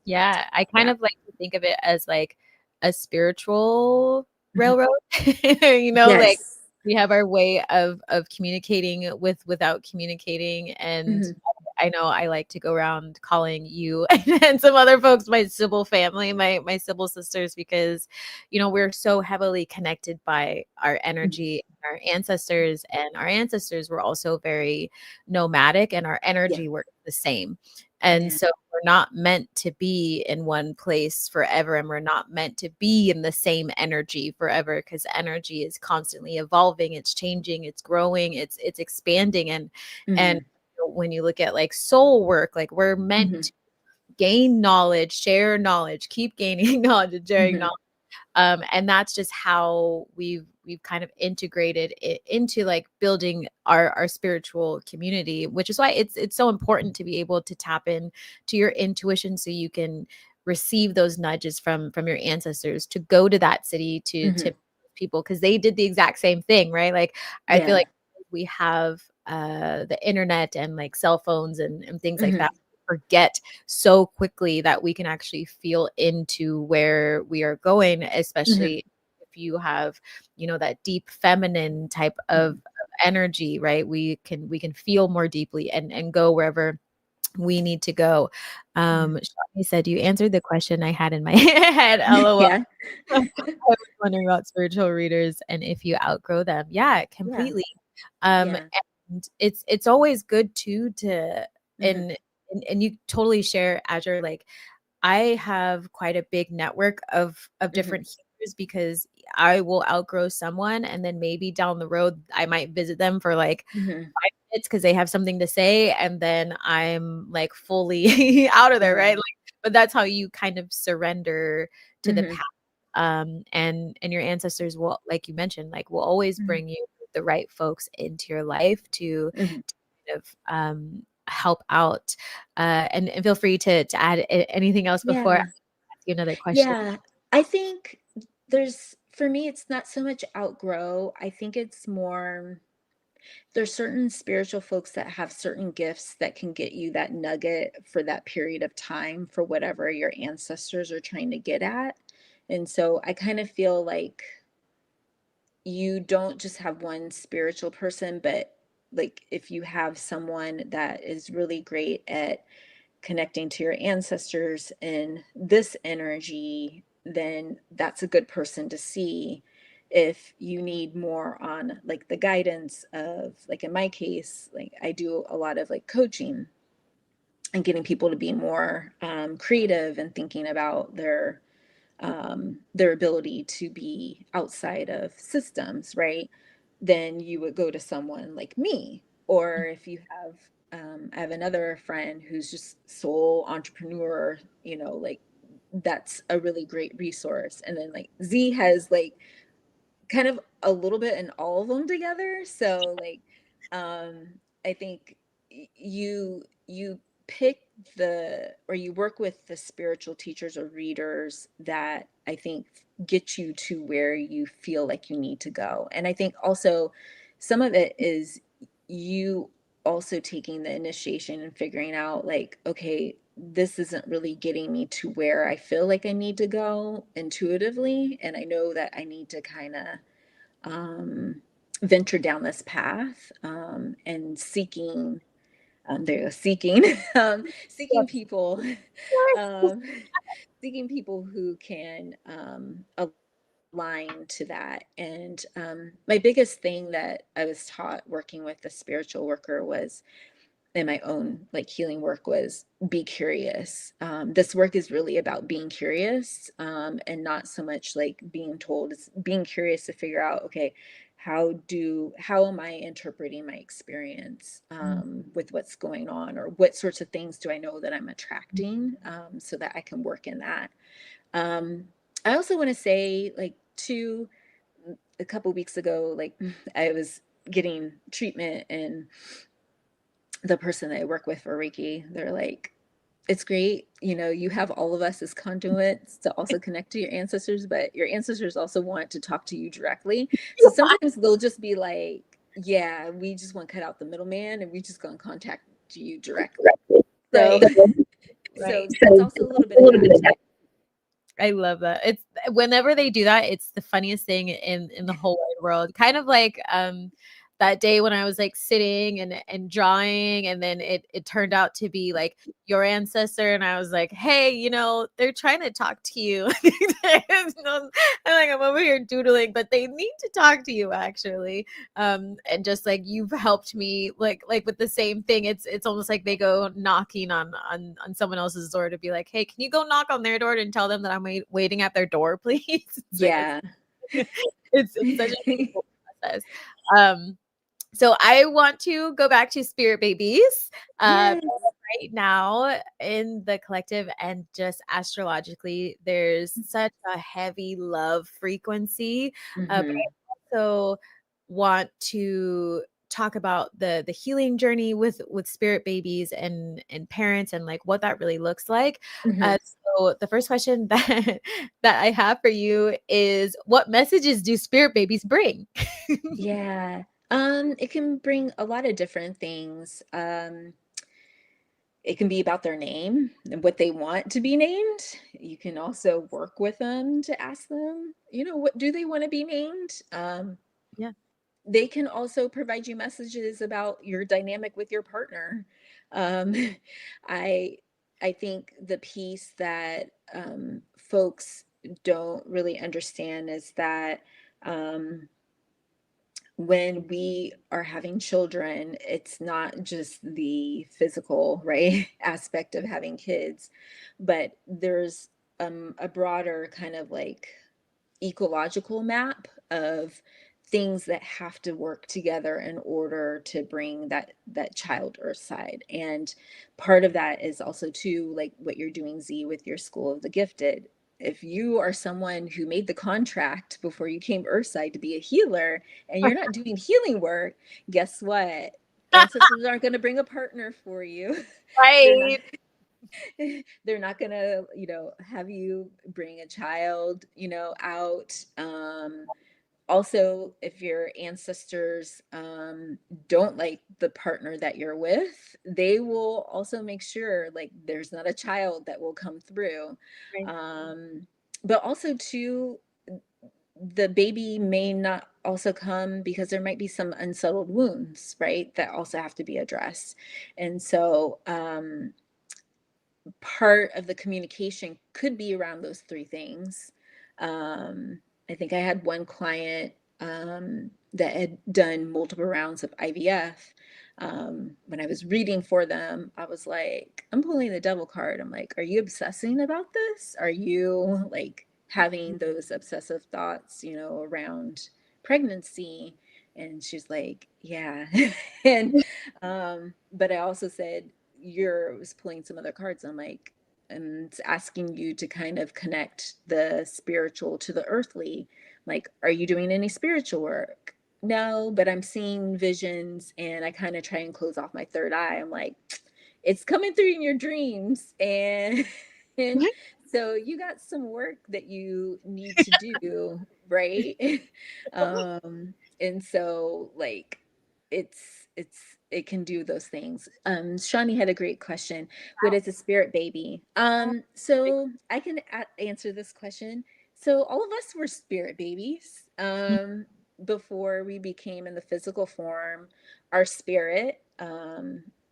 A: Yeah, I kind
B: Yeah.
A: of like to think of it as like a spiritual
B: Mhm.
A: railroad. Like
B: Yes.
A: we have our way of communicating without communicating. And
B: Hmm.
A: I know I like to go around calling you and some other folks my Sybil family, my Sybil sisters, because we're so heavily connected by our
B: Hmm.
A: energy, our ancestors, and our ancestors were also very nomadic, and our
B: Yeah.
A: energy works the same. And
B: Yeah.
A: so we're not meant to be in one place forever, and we're not meant to be in the same energy forever, because energy is constantly evolving, it's changing, it's growing, it's expanding. And
B: Hmm.
A: when you look at like soul work, like we're meant
B: Hmm.
A: to gain knowledge, share knowledge, keep gaining knowledge and sharing
B: Hmm.
A: knowledge. And that's just how we've kind of integrated it into like building our spiritual community, which is why it's so important to be able to tap in to your intuition, so you can receive those nudges from your ancestors to go to that city to
B: Hmm.
A: people, because they did the exact same thing, right? Like I feel
B: Yeah.
A: like we have the internet and like cell phones and things like
B: Hmm.
A: that, forget so quickly that we can actually feel into where we are going,
B: Hmm.
A: especially if you have, that deep feminine type of
B: Hmm.
A: energy, right? We can feel more deeply and go wherever we need to go.
B: Yeah.
A: Shawnee said you answered the question I had in my head. LOL.
B: Yeah.
A: I was wondering about spiritual readers and if you outgrow them. Yeah,
B: Yeah.
A: completely.
B: Yeah.
A: And it's always good too to
B: Hmm.
A: and you totally share Azure. Like I have quite a big network of
B: Hmm.
A: different healers, because I will outgrow someone, and then maybe down the road I might visit them for like
B: Hmm.
A: 5 minutes because they have something to say, and then I'm like fully out of there, right?
B: Yeah.
A: Like, but that's how you kind of surrender to the
B: Hmm.
A: path. And your ancestors will, like you mentioned, like will always
B: Hmm.
A: bring you the right folks into your life
B: Hmm.
A: to kind of help out. And feel free to add anything else before I
B: Yeah.
A: ask you another question.
B: Yeah. I think for me, it's not so much outgrow. I think it's more, There's certain spiritual folks that have certain gifts that can get you that nugget for that period of time for whatever your ancestors are trying to get at. And so I kind of feel like you don't just have one spiritual person, but like if you have someone that is really great at connecting to your ancestors in this energy, then that's a good person to see. If you need more on like the guidance of, like in my case, like I do a lot of like coaching and getting people to be more creative and thinking about their ability to be outside of systems, right? Then you would go to someone like me. Or if you have, I have another friend who's just sole entrepreneur, like that's a really great resource. And then like Z has like kind of a little bit in all of them together. So like, I think you pick or you work with the spiritual teachers or readers that I think get you to where you feel like you need to go. And I think also some of it is you also taking the initiation and figuring out like, okay, this isn't really getting me to where I feel like I need to go intuitively. And I know that I need to kind of venture down this path, and seeking, seeking, seeking people, um, seeking people who can align to that. And my biggest thing that I was taught working with a spiritual worker was, in my own like healing work, was be curious. This work is really about being curious, and not so much like being told. It's being curious to figure out, okay, how am I interpreting my experience with what's going on, or what sorts of things do I know that I'm attracting, so that I can work in that. um, I also want to say, like, too, a couple weeks ago, like I was getting treatment, and the person that I work with for Reiki, they're like, it's great, you have all of us as conduits to also connect to your ancestors, but your ancestors also want to talk to you directly. So sometimes they'll just be like, yeah, we just want to cut out the middleman and we just gonna contact you directly. So
A: Right. Right.
B: so it's also a little bit of that too.
A: I love that. It's whenever they do that, it's the funniest thing in the whole wide world. Kind of like that day when I was like sitting and drawing, and then it turned out to be like your ancestor, and I was like, hey, they're trying to talk to you. I'm over here doodling, but they need to talk to you actually. And just like you've helped me like with the same thing. It's almost like they go knocking on someone else's door to be like, hey, can you go knock on their door and tell them that I'm waiting at their door, please? It's like
B: Yeah.
A: it's such a beautiful process. um so I want to go back to spirit babies.
B: Yes.
A: Right now in the collective and just astrologically, there's such a heavy love frequency. But
B: Hmm.
A: I also want to talk about the healing journey with spirit babies and parents, and like what that really looks like.
B: Hmm.
A: So the first question that I have for you is, what messages do spirit babies bring?
B: Yeah. It can bring a lot of different things. It can be about their name and what they want to be named. You can also work with them to ask them, what do they want to be named?
A: Yeah.
B: They can also provide you messages about your dynamic with your partner. Um, I I think the piece that folks don't really understand is that um, when we are having children, it's not just the physical, right, aspect of having kids, but there's a broader kind of like ecological map of things that have to work together in order to bring that child earthside. And part of that is also too, like what you're doing, Z, with your School of the Gifted. If you are someone who made the contract before you came earthside to be a healer, and you're not doing healing work, guess what? Ancestors aren't going to bring a partner for you. They're not.
A: Right.
B: They're not gonna, have you bring a child, out. Also, if your ancestors don't like the partner that you're with, they will also make sure like there's not a child that will come through.
A: Right.
B: Um, but also too, the baby may not also come because there might be some unsettled wounds, right? That also have to be addressed. And so part of the communication could be around those three things. Um, I think I had one client that had done multiple rounds of IVF. When I was reading for them, I was like, I'm pulling the devil card. I'm like, are you obsessing about this? Are you like having those obsessive thoughts, you know, around pregnancy? And she's like, yeah. And but I also said, you're was pulling some other cards. I'm like, and it's asking you to kind of connect the spiritual to the earthly. Like, are you doing any spiritual work? No, but I'm seeing visions, and I kind of try and close off my third eye. I'm like, it's coming through in your dreams, and and so you got some work that you need to do, right? And so like it's it can do those things. Shawnee had a great question. What is a spirit baby? So I can answer this question. So all of us were spirit babies before we became in the physical form. Our spirit,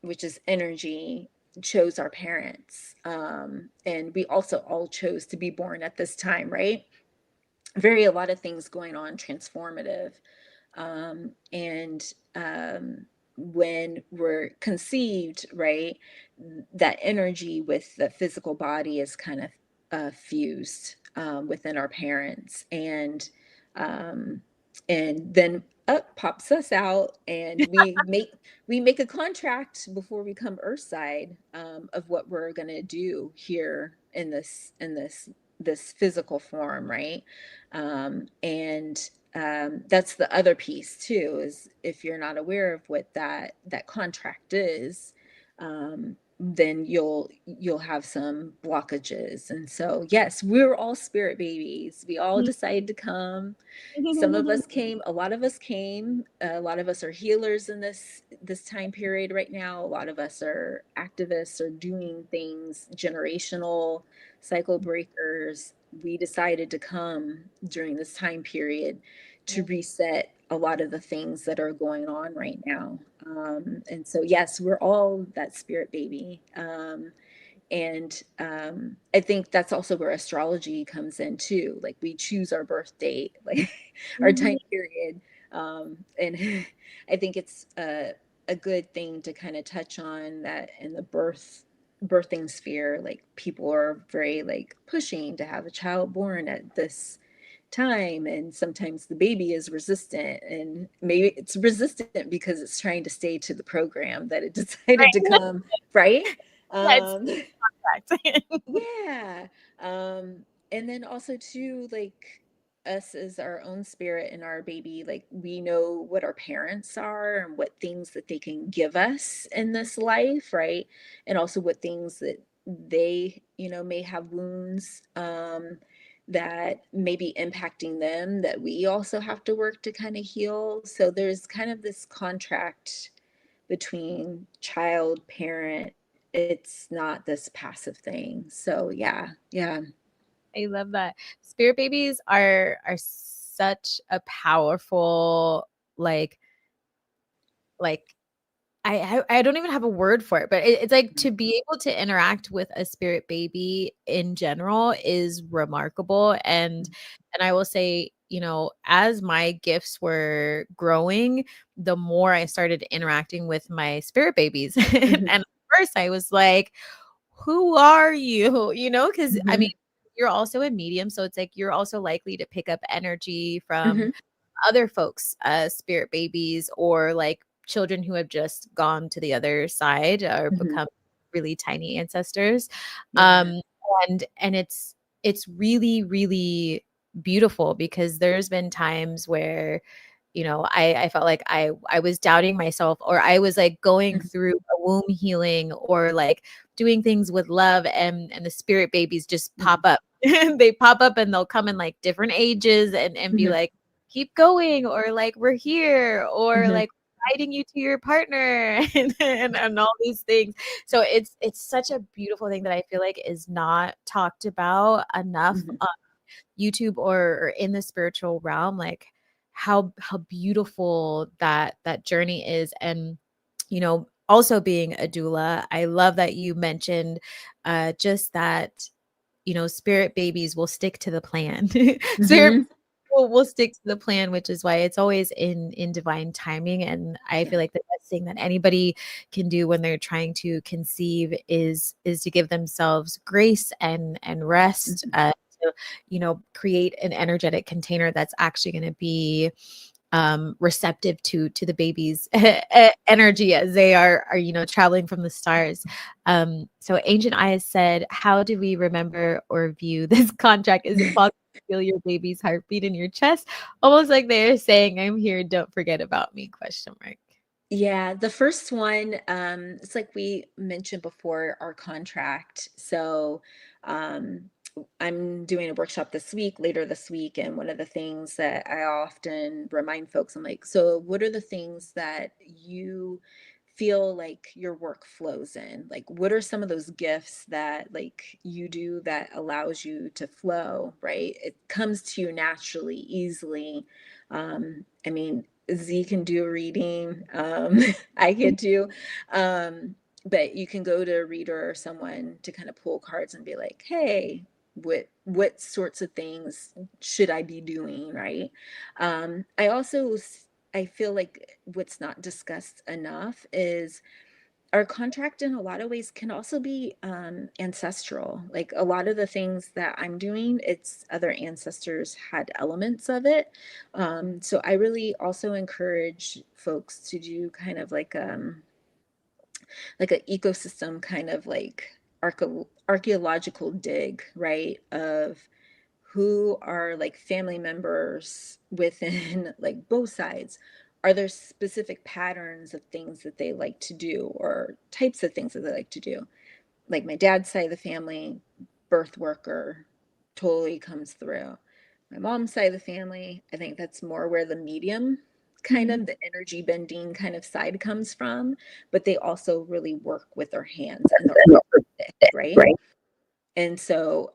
B: which is energy, chose our parents, and we also all chose to be born at this time, right? A lot of things going on, transformative. And when we're conceived, right, that energy with the physical body is kind of fused within our parents, um, and then up pops us out, and we make a contract before we come earthside of what we're gonna do here in this physical form, right? And that's the other piece too, is if you're not aware of what that contract is, then you'll have some blockages. And so yes, we're all spirit babies. We all decided to come. Some of us came, a lot of us came, a lot of us are healers in this time period right now. A lot of us are activists or doing things generational, cycle breakers. We decided to come during this time period to reset a lot of the things that are going on right now. And so, yes, we're all that spirit baby. And I think that's also where astrology comes in too. Like we choose our birth date, like our time period. And I think it's a good thing to kind of touch on that in the birthing sphere. Like people are very like pushing to have a child born at this time, and sometimes the baby is resistant, and maybe it's resistant because it's trying to stay to the program that it decided to
A: Right.
B: come, right?
A: Yeah, it's
B: um
A: fact.
B: yeah. And then also too, like us as our own spirit and our baby, like we know what our parents are and what things that they can give us in this life, right? And also what things that they, you know, may have wounds that may be impacting them that we also have to work to kind of heal. So there's kind of this contract between child, parent. It's not this passive thing. So yeah, yeah.
A: I love that. Spirit babies are such a powerful like I don't even have a word for it, but it's like to be able to interact with a spirit baby in general is remarkable. And I will say, you know, as my gifts were growing, the more I started interacting with my spirit babies. And
B: Mhm,
A: at first I was like, who are you? You know, because I mean,
B: mhm,
A: you're also a medium, so it's like you're also likely to pick up energy from
B: mhm,
A: other folks, spirit babies, or like children who have just gone to the other side or
B: mhm.
A: become really tiny ancestors.
B: Yeah.
A: Um, and it's really, really beautiful because there's been times where, you know, I felt like I was doubting myself, or I was like going
B: Mhm,
A: through a womb healing, or like doing things with love, and the spirit babies just pop
B: mhm,
A: up. They pop up and they'll come in like different ages and be
B: mhm,
A: like, keep going, or like we're here, or
B: Mhm.
A: like guiding you to your partner, and all these things. So it's such a beautiful thing that I feel like is not talked about enough
B: Mhm.
A: on YouTube or in the spiritual realm, like how beautiful that journey is. And also being a doula, I love that you mentioned just that spirit babies will stick to the plan. Spirit
B: Mhm.
A: will stick to the plan, which is why it's always in divine timing. And I
B: Yeah.
A: feel like the best thing that anybody can do when they're trying to conceive is to give themselves grace and rest,
B: Mhm.
A: to create an energetic container that's actually going to be receptive to the baby's energy as they are traveling from the stars. So Ancient Eyes said, how do we remember or view this contract? Is it possible to feel your baby's heartbeat in your chest, almost like they're saying, I'm here, don't forget about me, question mark?
B: Yeah, the first one, it's like we mentioned before, our contract. So, um, I'm doing a workshop this week, later this week, and one of the things that I often remind folks, I'm like, so what are the things that you feel like your work flows in? Like, what are some of those gifts that like you do that allows you to flow, right? It comes to you naturally, easily. I mean, Z can do a reading. I can do, um, but you can go to a reader or someone to kind of pull cards and be like, "Hey, what sorts of things should I be doing?" Right? I feel like what's not discussed enough is our contract in a lot of ways can also be ancestral. Like a lot of the things that I'm doing, it's other ancestors had elements of it. So I really also encourage folks to do kind of like an ecosystem kind of like archaeological dig, right? Of who are like family members within like both sides. Are there specific patterns of things that they like to do or types of things that they like to do? Like my dad's side of the family, birth worker totally comes through. My mom's side of the family, I think that's more where the medium kind
A: Mhm.
B: of the energy bending kind of side comes from, but they also really work with their hands and they're artistic, right?
A: Right.
B: And so,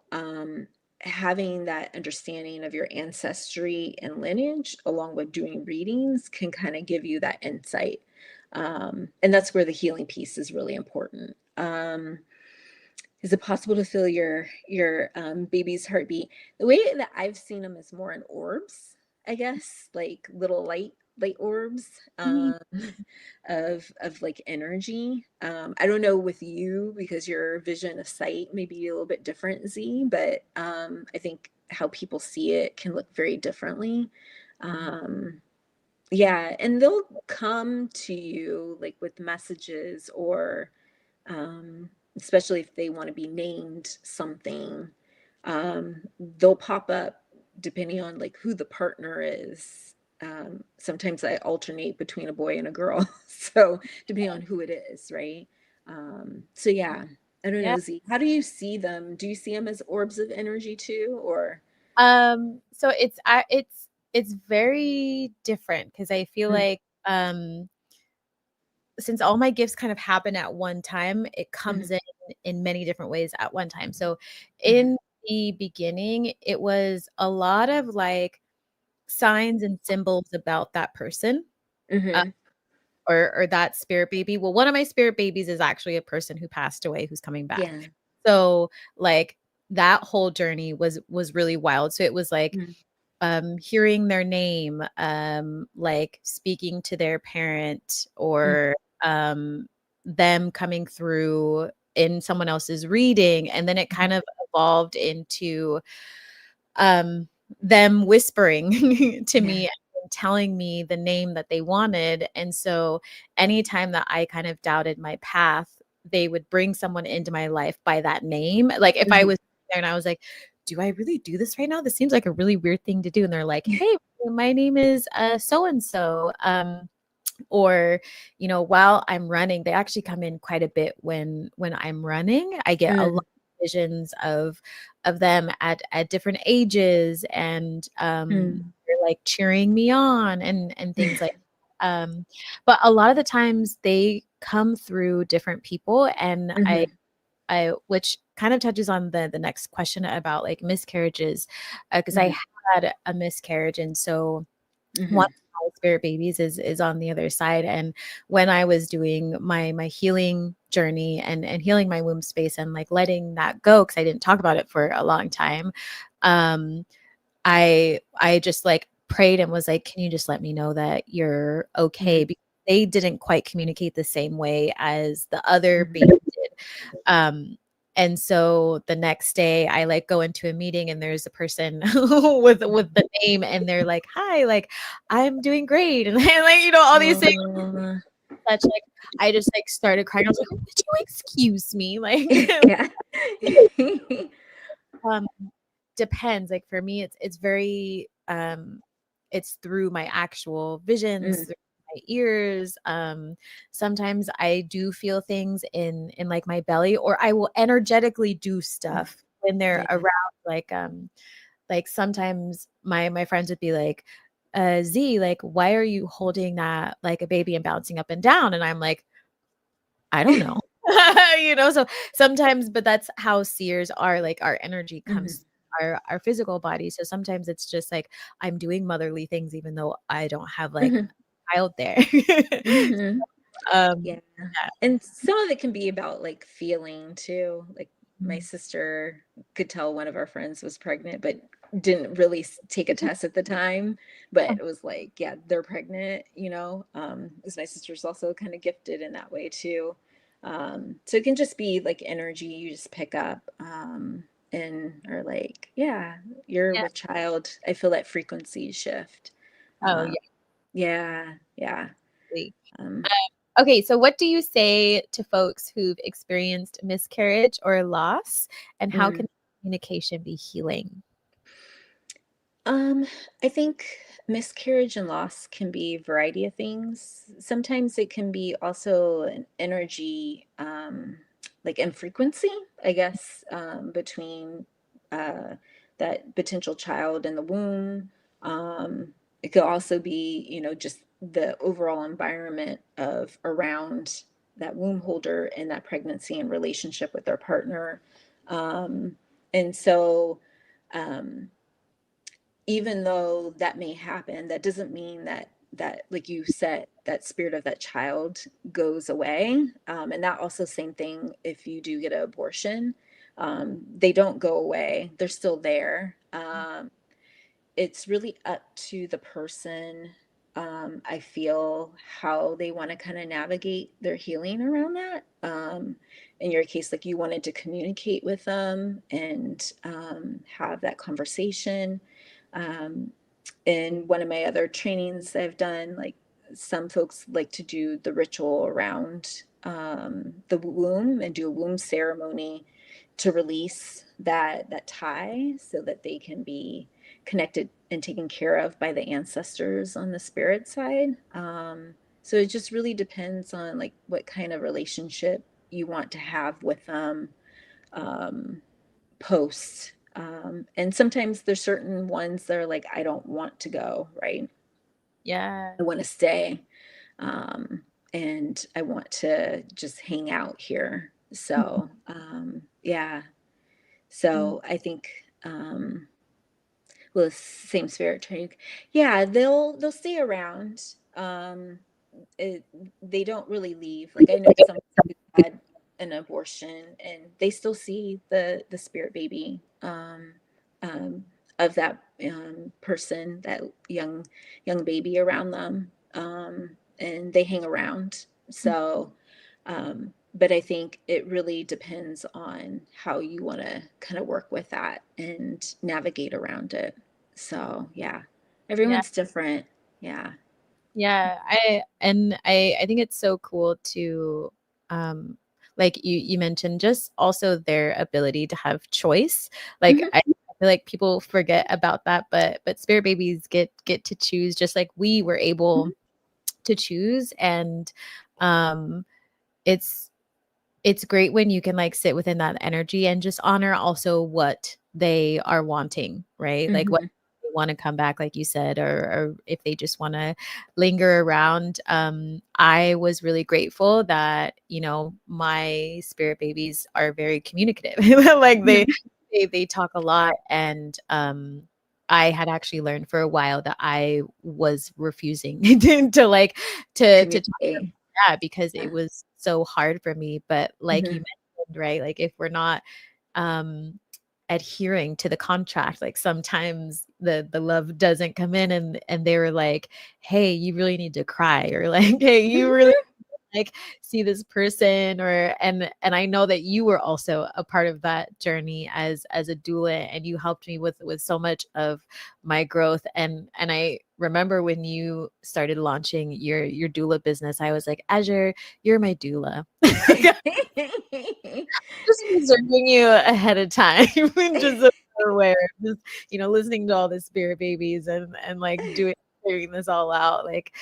B: having that understanding of your ancestry and lineage, along with doing readings, can kind of give you that insight. And that's where the healing piece is really important. Is it possible to feel your baby's heartbeat? The way that I've seen them is more in orbs, I guess, like little light orbs. Of like energy. I don't know with you because your vision of sight may be a little bit different, Z, but I think how people see it can look very differently. Um, yeah, and they'll come to you like with messages or especially if they want to be named something, they'll pop up depending on like who the partner is. Sometimes I alternate between a boy and a girl, so depending on who it is, right? So yeah, I don't
A: Yeah.
B: know, Z. How do you see them? Do you see them as orbs of energy too, or?
A: So it's very different because I feel
B: Mm,
A: like since all my gifts kind of happen at one time, it
B: mhm,
A: comes in many different ways at one time. So
B: mhm,
A: in the beginning, it was a lot of like signs and symbols about that person, uh,
B: mhm.
A: or that spirit baby. Well, one of my spirit babies is actually a person who passed away who's coming back.
B: Yeah.
A: So like that whole journey was really wild. So it was like
B: Mm,
A: hearing their name, like speaking to their parent,
B: mm,
A: or them coming through in someone else's reading. And then it
B: mhm.
A: kind of evolved into um, them whispering to
B: Yeah.
A: me and telling me the name that they wanted. And so anytime that I kind of doubted my path, they would bring someone into my life by that name. Like if I
B: Mhm.
A: was there and I was like, do I really do this right now? This seems like a really weird thing to do. And they're like, hey, my name is so and so. Or while I'm running, they actually come in quite a bit when I'm running. I get a lot
B: Mm,
A: of visions of them at different ages, and
B: mm.
A: they're like cheering me on and things like but a lot of the times they come through different people, and
B: Mhm.
A: I which kind of touches on the next question about like miscarriages, because I
B: Mhm.
A: had a miscarriage, and so one
B: Mhm.
A: of my spirit babies is on the other side. And when I was doing my healing journey and healing my womb space and like letting that go, because I didn't talk about it for a long time, um, I just like prayed and was like, "Can you just let me know that you're okay?"
B: Mhm.
A: Because they didn't quite communicate the same way as the other
B: Mhm.
A: baby did. Um, and so the next day I like go into a meeting and there's a person with the name and they're like, "Hi, like I'm doing great." And like, all these things
B: Oh,
A: such like I just like started crying. I was like, "Would you excuse me?" Like
B: yeah.
A: um depends. Like for me, it's very it's through my actual visions,
B: Mm,
A: through my ears. Sometimes I do feel things in like my belly, or I will energetically do
B: mm,
A: stuff when they're
B: yeah.
A: around. Like sometimes my friends would be like, Z, like, why are you holding that like a baby and bouncing up and down? And I'm like, I don't know. So sometimes, but that's how seers are, like our energy
B: Mhm.
A: comes our physical body. So sometimes it's just like I'm doing motherly things even though I don't have like
B: Mhm.
A: a child there.
B: Mhm.
A: um
B: Yeah. And some of it can be about like feeling too. Like my
A: yeah.
B: sister could tell one of our friends was pregnant, but didn't really take a test at the time. But it was like, yeah, they're pregnant, because my sister's also kind of gifted in that way too. So it can just be like energy you just pick up, and are like, yeah, you're
A: Yeah.
B: with child. I feel that frequency shift.
A: Oh
B: Um,
A: yeah.
B: yeah, yeah.
A: Absolutely.
B: Um,
A: Okay, so what do you say to folks who've experienced miscarriage or loss, and how
B: mm.
A: can communication be healing?
B: Um, I think miscarriage and loss can be a variety of things. Sometimes it can be also an energy, like in frequency, I guess, between uh, that potential child in the womb. Um, it could also be, just the overall environment of around that womb holder and that pregnancy and relationship with their partner. And so, um, even though that may happen, that doesn't mean that like you said, that spirit of that child goes away. And that also same thing if you do get an abortion, they don't go away; they're still there. It's really up to the person. I feel how they want to kind of navigate their healing around that. In your case, like you wanted to communicate with them and have that conversation. Um, in one of my other trainings I've done, like some folks like to do the ritual around the womb and do a womb ceremony to release that tie so that they can be connected and taken care of by the ancestors on the spirit side. So it just really depends on like what kind of relationship you want to have with them, um, post. And sometimes there's certain ones that are like, I don't want to go, right?
A: Yeah.
B: I want to stay. Um, and I want to just hang out here. So, yeah.
A: Mhm.
B: So I think, well, same spirit training. Yeah, they'll stay around. It, they don't really leave. Like I know some who had an abortion and they still see the spirit baby, um, of that person, that young baby around them, and they hang around. So, but I think it really depends on how you want to kind of work with that and navigate around it. So yeah,
A: Yeah.
B: everyone's different. Yeah.
A: Yeah, I think it's so cool to um like you mentioned just also their ability to have choice. Like
B: Hmm.
A: I feel like people forget about that, but spirit babies get to choose just like we were able
B: Hmm.
A: to choose. And um it's it's great when you can like sit within that energy and just honor also what they are wanting, right? Like what
B: Hmm.
A: they want to come back, like you said, or if they just want to linger around. I was really grateful that, my spirit babies are very communicative. Like they talk a lot. And I had actually learned for a while that I was refusing to talk to them.
B: Communicate.
A: Yeah, because it
B: Yeah.
A: was so hard for me. But like you
B: Mhm.
A: mentioned, right? Like if we're not um adhering to the contract, like sometimes the love doesn't come in, and they were like, hey, you really need to cry, or like, hey, you really like see this person, or and I know that you were also a part of that journey as a doula, and you helped me with so much of my growth. And I remember when you started launching your doula business, I was like, Azure, you're my doula. Just reserving you ahead of time, and just so you're aware, just, listening to all the spirit babies, and like figuring this all out. Like,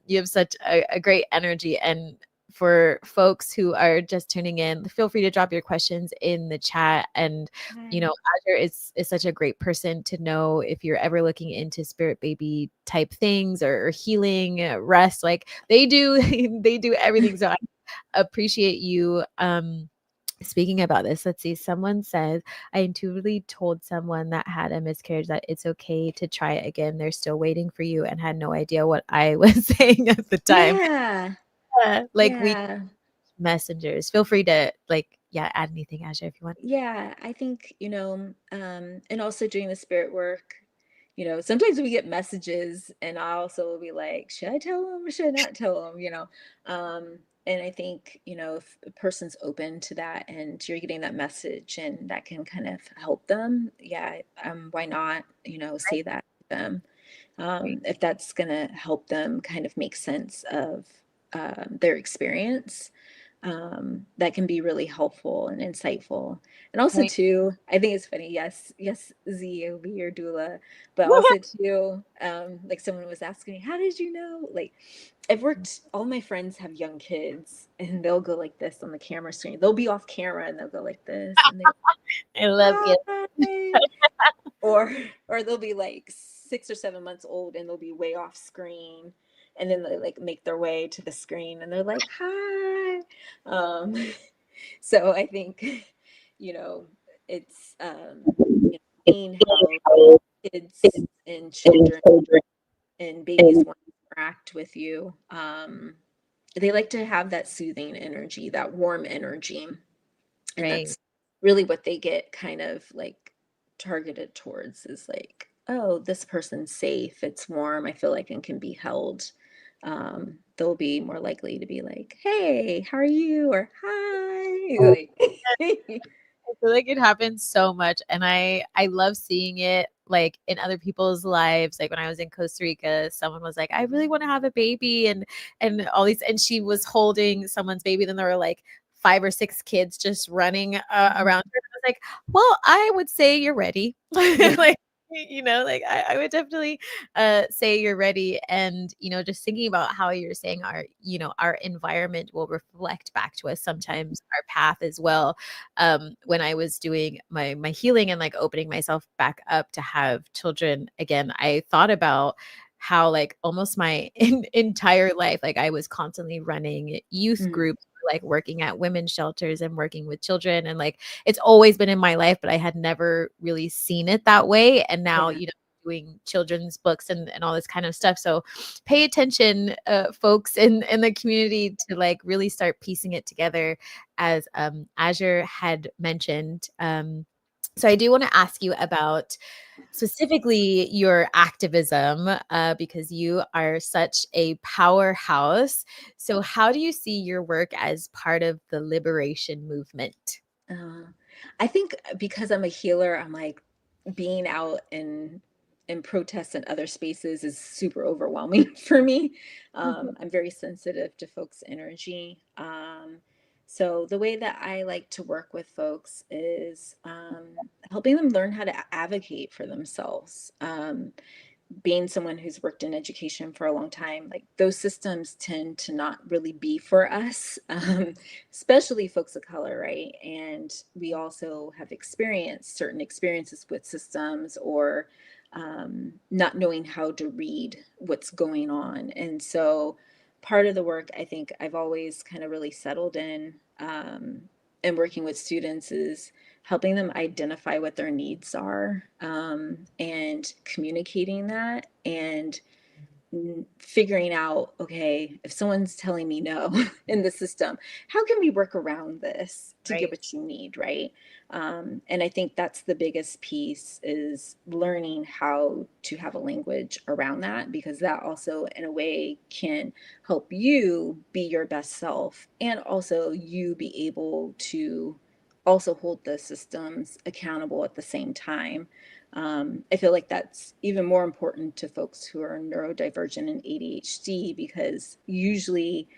A: you have such a great energy. And for folks who are just tuning in, feel free to drop your questions in the chat. And,
B: Hi.
A: Azure is such a great person to know if you're ever looking into spirit baby type things, or healing, rest, like they do. They do everything. So I appreciate you speaking about this. Let's see. Someone says, I intuitively told someone that had a miscarriage that it's okay to try it again. They're still waiting for you, and had no idea what I was saying at the time.
B: Yeah.
A: Like, we
B: Yeah.
A: messengers. Feel free to, like, yeah, add anything, Asha, if you want.
B: Yeah, I think, and also doing the spirit work, sometimes we get messages and I also will be like, should I tell them or should I not tell them, and I think, if a person's open to that and you're getting that message and that can kind of help them, yeah, why not, say that to them,
A: Right.
B: if that's going to help them kind of make sense of their experience, that can be really helpful and insightful. And also
A: Right.
B: too, I think it's funny. Yes, yes, Z will be your doula, but also too, like someone was asking me, how did you know? Like, I've worked. All my friends have young kids, and they'll go like this on the camera screen. They'll be off camera and they'll go like this, and they
A: I love you.
B: hi, or or they'll be like 6 or 7 months old and they'll be way off screen, and then they like make their way to the screen and they're like hi, um so I think you know it's seeing how kids and children and babies want to interact with you. They like to have that soothing energy, that warm energy, and
A: Right.
B: that's really what they get kind of like targeted towards, is like, oh, this person's safe, it's warm, I feel like, and can be held. They'll be more likely to be like, hey, how are you, or hi, like
A: I feel like it happens so much, and I love seeing it, like, in other people's lives. Like when I was in Costa Rica, someone was like, I really want to have a baby, and all these, and she was holding someone's baby, then there were like 5 or 6 kids just running around her. I was like, well, I would say you're ready.
B: yeah,
A: Like, like I would definitely say you're ready. And just thinking about how you're saying our environment will reflect back to us sometimes, our path as well. When I was doing my healing and like opening myself back up to have children again, I thought about how, like, almost my entire life, like, I was constantly running youth
B: mm,
A: groups, like working at women's shelters and working with children, and like it's always been in my life, but I had never really seen it that way. And now,
B: yeah,
A: doing children's books and all this kind of stuff. So pay attention, folks in the community, to like really start piecing it together, as Azure had mentioned. So I do want to ask you about specifically your activism, because you are such a powerhouse. So how do you see your work as part of the liberation movement?
B: uh, I think because I'm a healer, I'm like, being out in protests and other spaces is super overwhelming for me. I'm very sensitive to folks' energy. So the way that I like to work with folks is helping them learn how to advocate for themselves. Being someone who's worked in education for a long time, like those systems tend to not really be for us, especially folks of color, right? And we also have experienced certain experiences with systems, or not knowing how to read what's going on. And so part of the work I think I've always kind of really settled in, and working with students is helping them identify what their needs are, and communicating that, and figuring out, okay, if someone's telling me no in the system, how can we work around this to get
A: Right.
B: what you need, right? And I think that's the biggest piece, is learning how to have a language around that, because that also in a way can help you be your best self, and also you be able to also hold the systems accountable at the same time. I feel like that's even more important to folks who are neurodivergent and ADHD, because usually,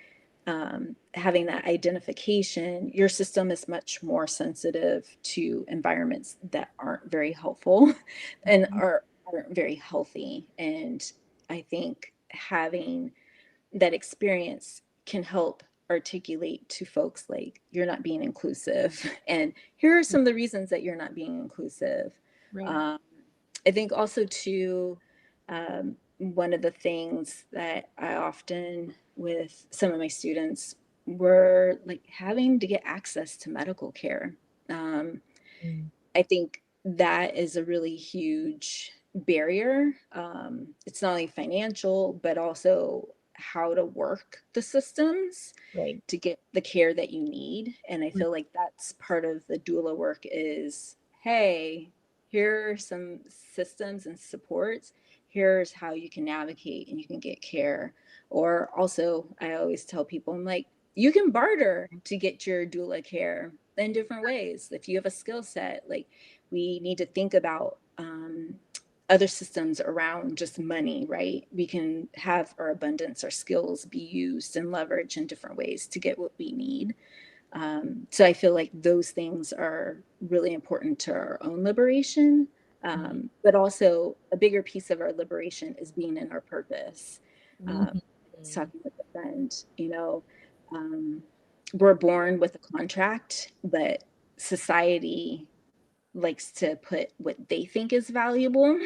B: having that identification, your system is much more sensitive to environments that aren't very helpful and aren't very healthy. And I think having that experience can help articulate to folks, like, you're not being inclusive, and here are some of the reasons that you're not being inclusive.
A: Right.
B: um, I think also too, one of the things that I often with some of my students were like having to get access to medical care. um,
A: Mm.
B: I think that is a really huge barrier. It's not only financial, but also how to work the systems
A: Right.
B: to get the care that you need. And I feel like that's part of the doula work is, hey, here are some systems and supports. Here's how you can navigate and you can get care. Or also, I always tell people, I'm like, you can barter to get your doula care in different ways. If you have a skill set, like, we need to think about other systems around just money, right? We can have our abundance, our skills be used and leveraged in different ways to get what we need. So I feel like those things are really important to our own liberation. But also a bigger piece of our liberation is being in our purpose. Um,
A: Mhm.
B: I was talking with a friend, um, we're born with a contract, but society likes to put what they think is valuable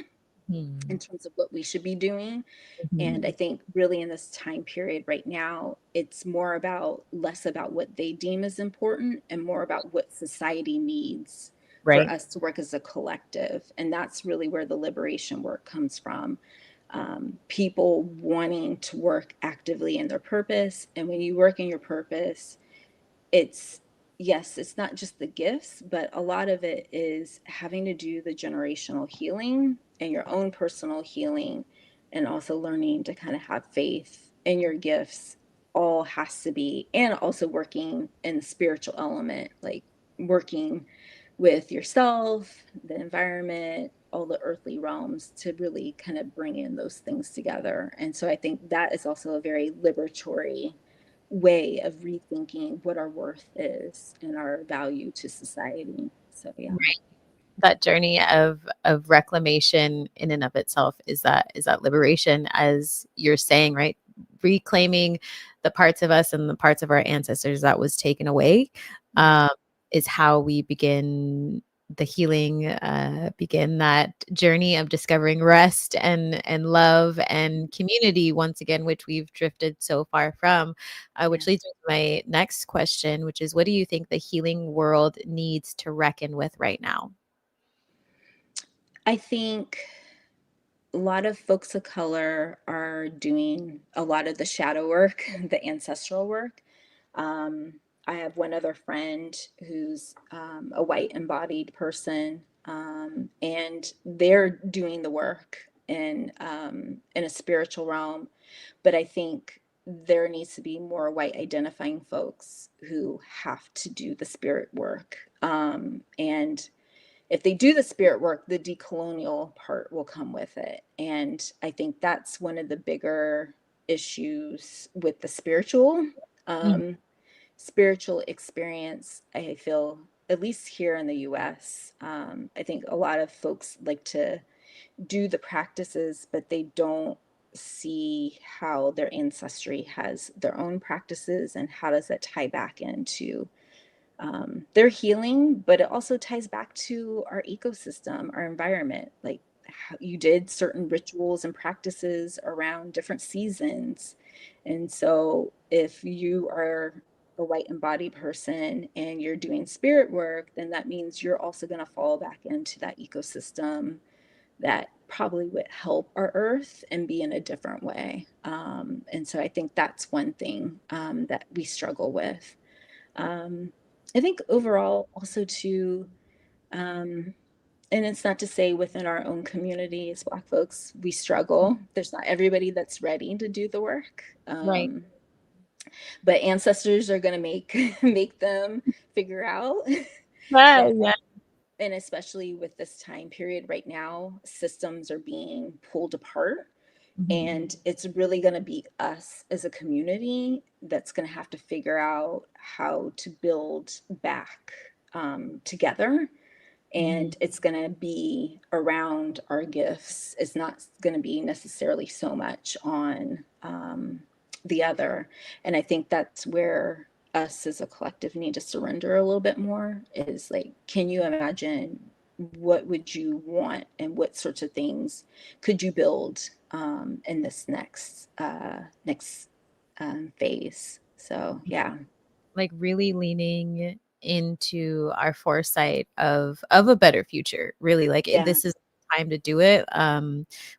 B: in
A: Mhm.
B: terms of what we should be doing. And I
A: Mhm.
B: think really in this time period right now, it's more about less about what they deem as important and more about what society needs for
A: Right.
B: us to work as a collective. And that's really where the liberation work comes from. People wanting to work actively in their purpose. And when you work in your purpose, it's, yes, it's not just the gifts, but a lot of it is having to do the generational healing and your own personal healing, and also learning to kind of have faith in your gifts. All has to be, and also working in the spiritual element, like working with yourself, the environment, all the earthly realms, to really kind of bring in those things together. And so I think that is also a very liberatory way of rethinking what our worth is and our value to society. So yeah.
A: Right. That journey of reclamation in and of itself is that liberation, as you're saying, right? Reclaiming the parts of us and the parts of our ancestors that was taken away, um, is how we begin the healing, begin that journey of discovering rest and love and community once again, which we've drifted so far from. Which
B: Yeah.
A: leads me to my next question, which is, what do you think the healing world needs to reckon with right now?
B: I think a lot of folks of color are doing a lot of the shadow work, the ancestral work. Um, I have one other friend who's a white embodied person, and they're doing the work in a spiritual realm. But I think there needs to be more white identifying folks who have to do the spirit work. And if they do the spirit work, the decolonial part will come with it. And I think that's one of the bigger issues with the
A: Mhm.
B: um, spiritual experience. I feel, at least here in the US, I think a lot of folks like to do the practices, but they don't see how their ancestry has their own practices and how does that tie back into their healing. But it also ties back to our ecosystem, our environment. Like, you did certain rituals and practices around different seasons. And so if you are a white embodied person and you're doing spirit work, then that means you're also going to fall back into that ecosystem that probably would help our earth and be in a different way. And so I think that's one thing that we struggle with. Um, I think overall, also to, um, and it's not to say within our own community as Black folks, we struggle. There's not everybody that's ready to do the work.
A: Right.
B: But ancestors are going to make them figure out
A: Yeah,
B: that,
A: yeah.
B: and especially with this time period right now, systems are being pulled apart.
A: Mhm.
B: And it's really going to be us as a community that's going to have to figure out how to build back together.
A: Mhm.
B: And it's going to be around our gifts. It's not going to be necessarily so much on the other. And I think that's where us as a collective need to surrender a little bit more, is like, can you imagine what would you want and what sorts of things could you build in this next phase? So yeah.
A: Like really leaning into our foresight of a better future. Really, like
B: Yeah.
A: this is the time to do it.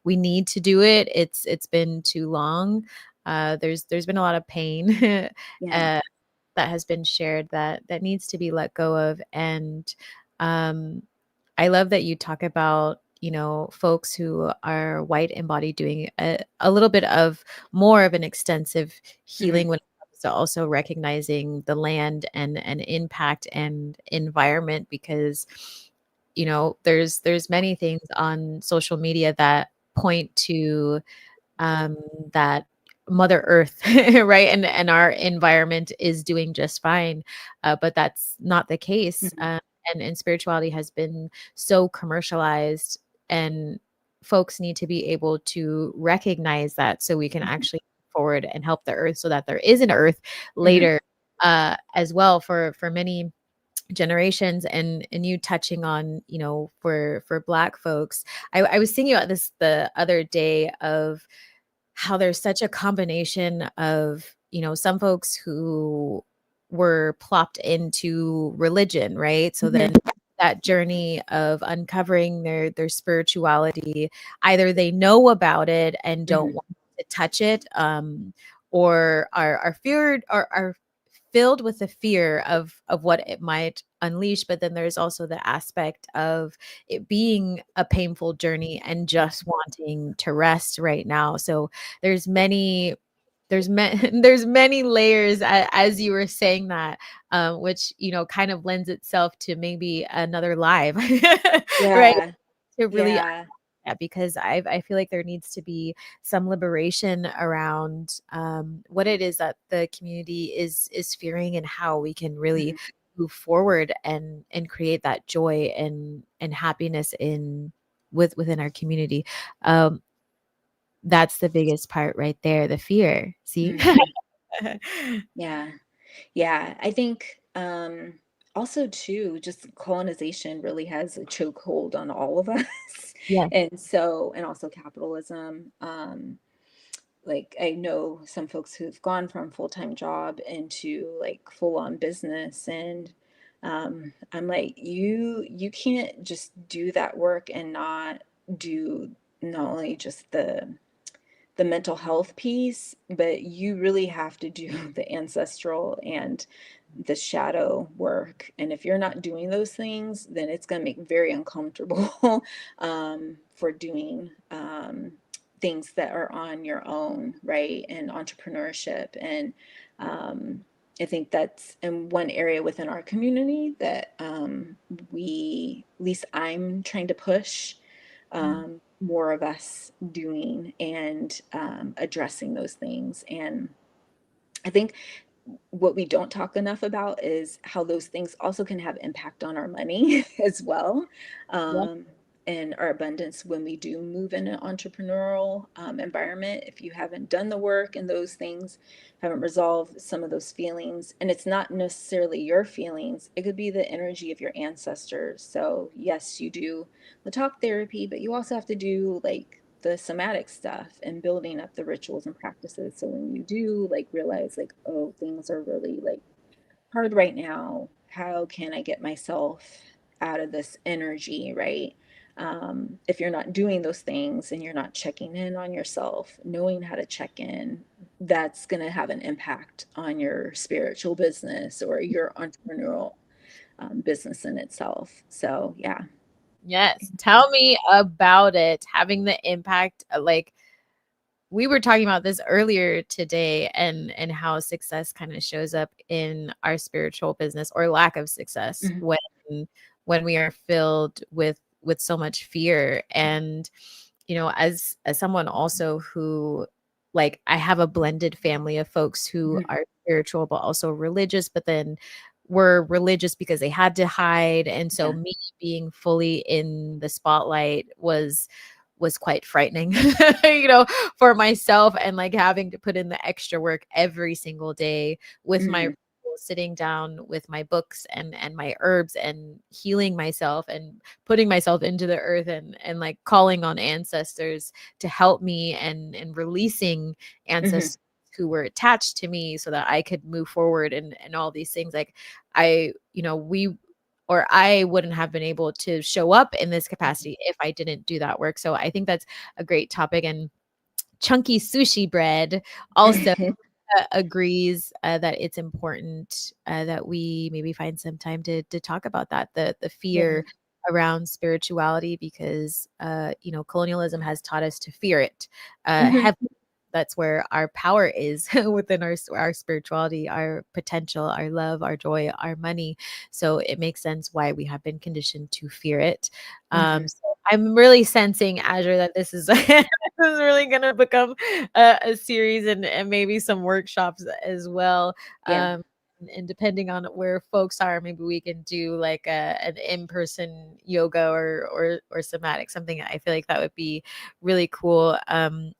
A: We need to do it. It's been too long. There's been a lot of pain
B: Yeah.
A: uh, that has been shared that needs to be let go of. And um, I love that you talk about, folks who are white embodied doing a little bit of more of an extensive healing
B: Hmm.
A: when it comes to also recognizing the land and impact and environment, because there's many things on social media that point to um, that Mother Earth, right, and our environment is doing just fine, but that's not the case.
B: Hmm.
A: And spirituality has been so commercialized, and folks need to be able to recognize that so we can
B: Hmm.
A: actually move forward and help the Earth, so that there is an Earth
B: Hmm.
A: later, as well, for many generations. And you touching on, for Black folks, I was thinking about this the other day, of how there's such a combination of, some folks who were plopped into religion, right? So then
B: Hmm.
A: that journey of uncovering their spirituality, either they know about it and don't
B: Hmm.
A: want to touch it, or are feared, or are filled with the fear of what it might unleash. But then there's also the aspect of it being a painful journey and just wanting to rest right now. So there's many there's many layers, as you were saying that, which kind of lends itself to maybe another live, right,
B: Yeah.
A: to really,
B: Yeah.
A: yeah, because I feel like there needs to be some liberation around what it is that the community is fearing, and how we can really
B: Mhm.
A: move forward and create that joy and happiness within our community. Um, that's the biggest part right there, the fear. See?
B: Mhm. Yeah. Yeah. I think also too, just colonization really has a chokehold on all of us.
A: Yeah.
B: And so, and also capitalism. Like I know some folks who've gone from full-time job into like full-on business, and I'm like, you can't just do that work and not do not only just the mental health piece, but you really have to do the ancestral and the shadow work. And if you're not doing those things, then it's going to make very uncomfortable for doing things that are on your own, right? And entrepreneurship. And I think that's in one area within our community that at least I'm trying to push more of us doing and addressing those things. And I think what we don't talk enough about is how those things also can have impact on our money as well.
A: Yeah.
B: Um, in our abundance when we do move in an entrepreneurial environment. If you haven't done the work and those things, haven't resolved some of those feelings, and it's not necessarily your feelings, it could be the energy of your ancestors. So yes, you do the talk therapy, but you also have to do like the somatic stuff and building up the rituals and practices. So when you do like realize like, oh, things are really like hard right now. How can I get myself out of this energy, right? If you're not doing those things and you're not checking in on yourself, knowing how to check in, that's going to have an impact on your spiritual business or your entrepreneurial business in itself. So, yeah.
A: Yes. Tell me about it, having the impact. Like we were talking about this earlier today, and how success kind of shows up in our spiritual business, or lack of success,
B: Mhm.
A: when we are filled with so much fear. And as someone also who, like, I have a blended family of folks who
B: Mhm.
A: are spiritual but also religious, but then were religious because they had to hide. And so
B: Yeah.
A: me being fully in the spotlight was quite frightening, for myself, and like having to put in the extra work every single day with my
B: Mhm.
A: rituals, sitting down with my books and my herbs, and healing myself and putting myself into the earth, and like calling on ancestors to help me, and releasing
B: Mhm.
A: ancestors who were attached to me so that I could move forward, and all these things. Like I, we or I wouldn't have been able to show up in this capacity if I didn't do that work. So I think that's a great topic. And Chunky Sushi Bread also agrees that it's important that we maybe find some time to talk about that, the
B: Yeah.
A: fear around spirituality, because colonialism has taught us to fear it
B: Mhm.
A: heavily. That's where our power is within our spirituality, our potential, our love, our joy, our money. So it makes sense why we have been conditioned to fear it.
B: Mhm.
A: So I'm really sensing, Azure, that this is this is really going to become a series, and maybe some workshops as well.
B: Yeah.
A: And depending on where folks are, maybe we can do like an in-person yoga, or somatic, something. I feel like that would be really cool. And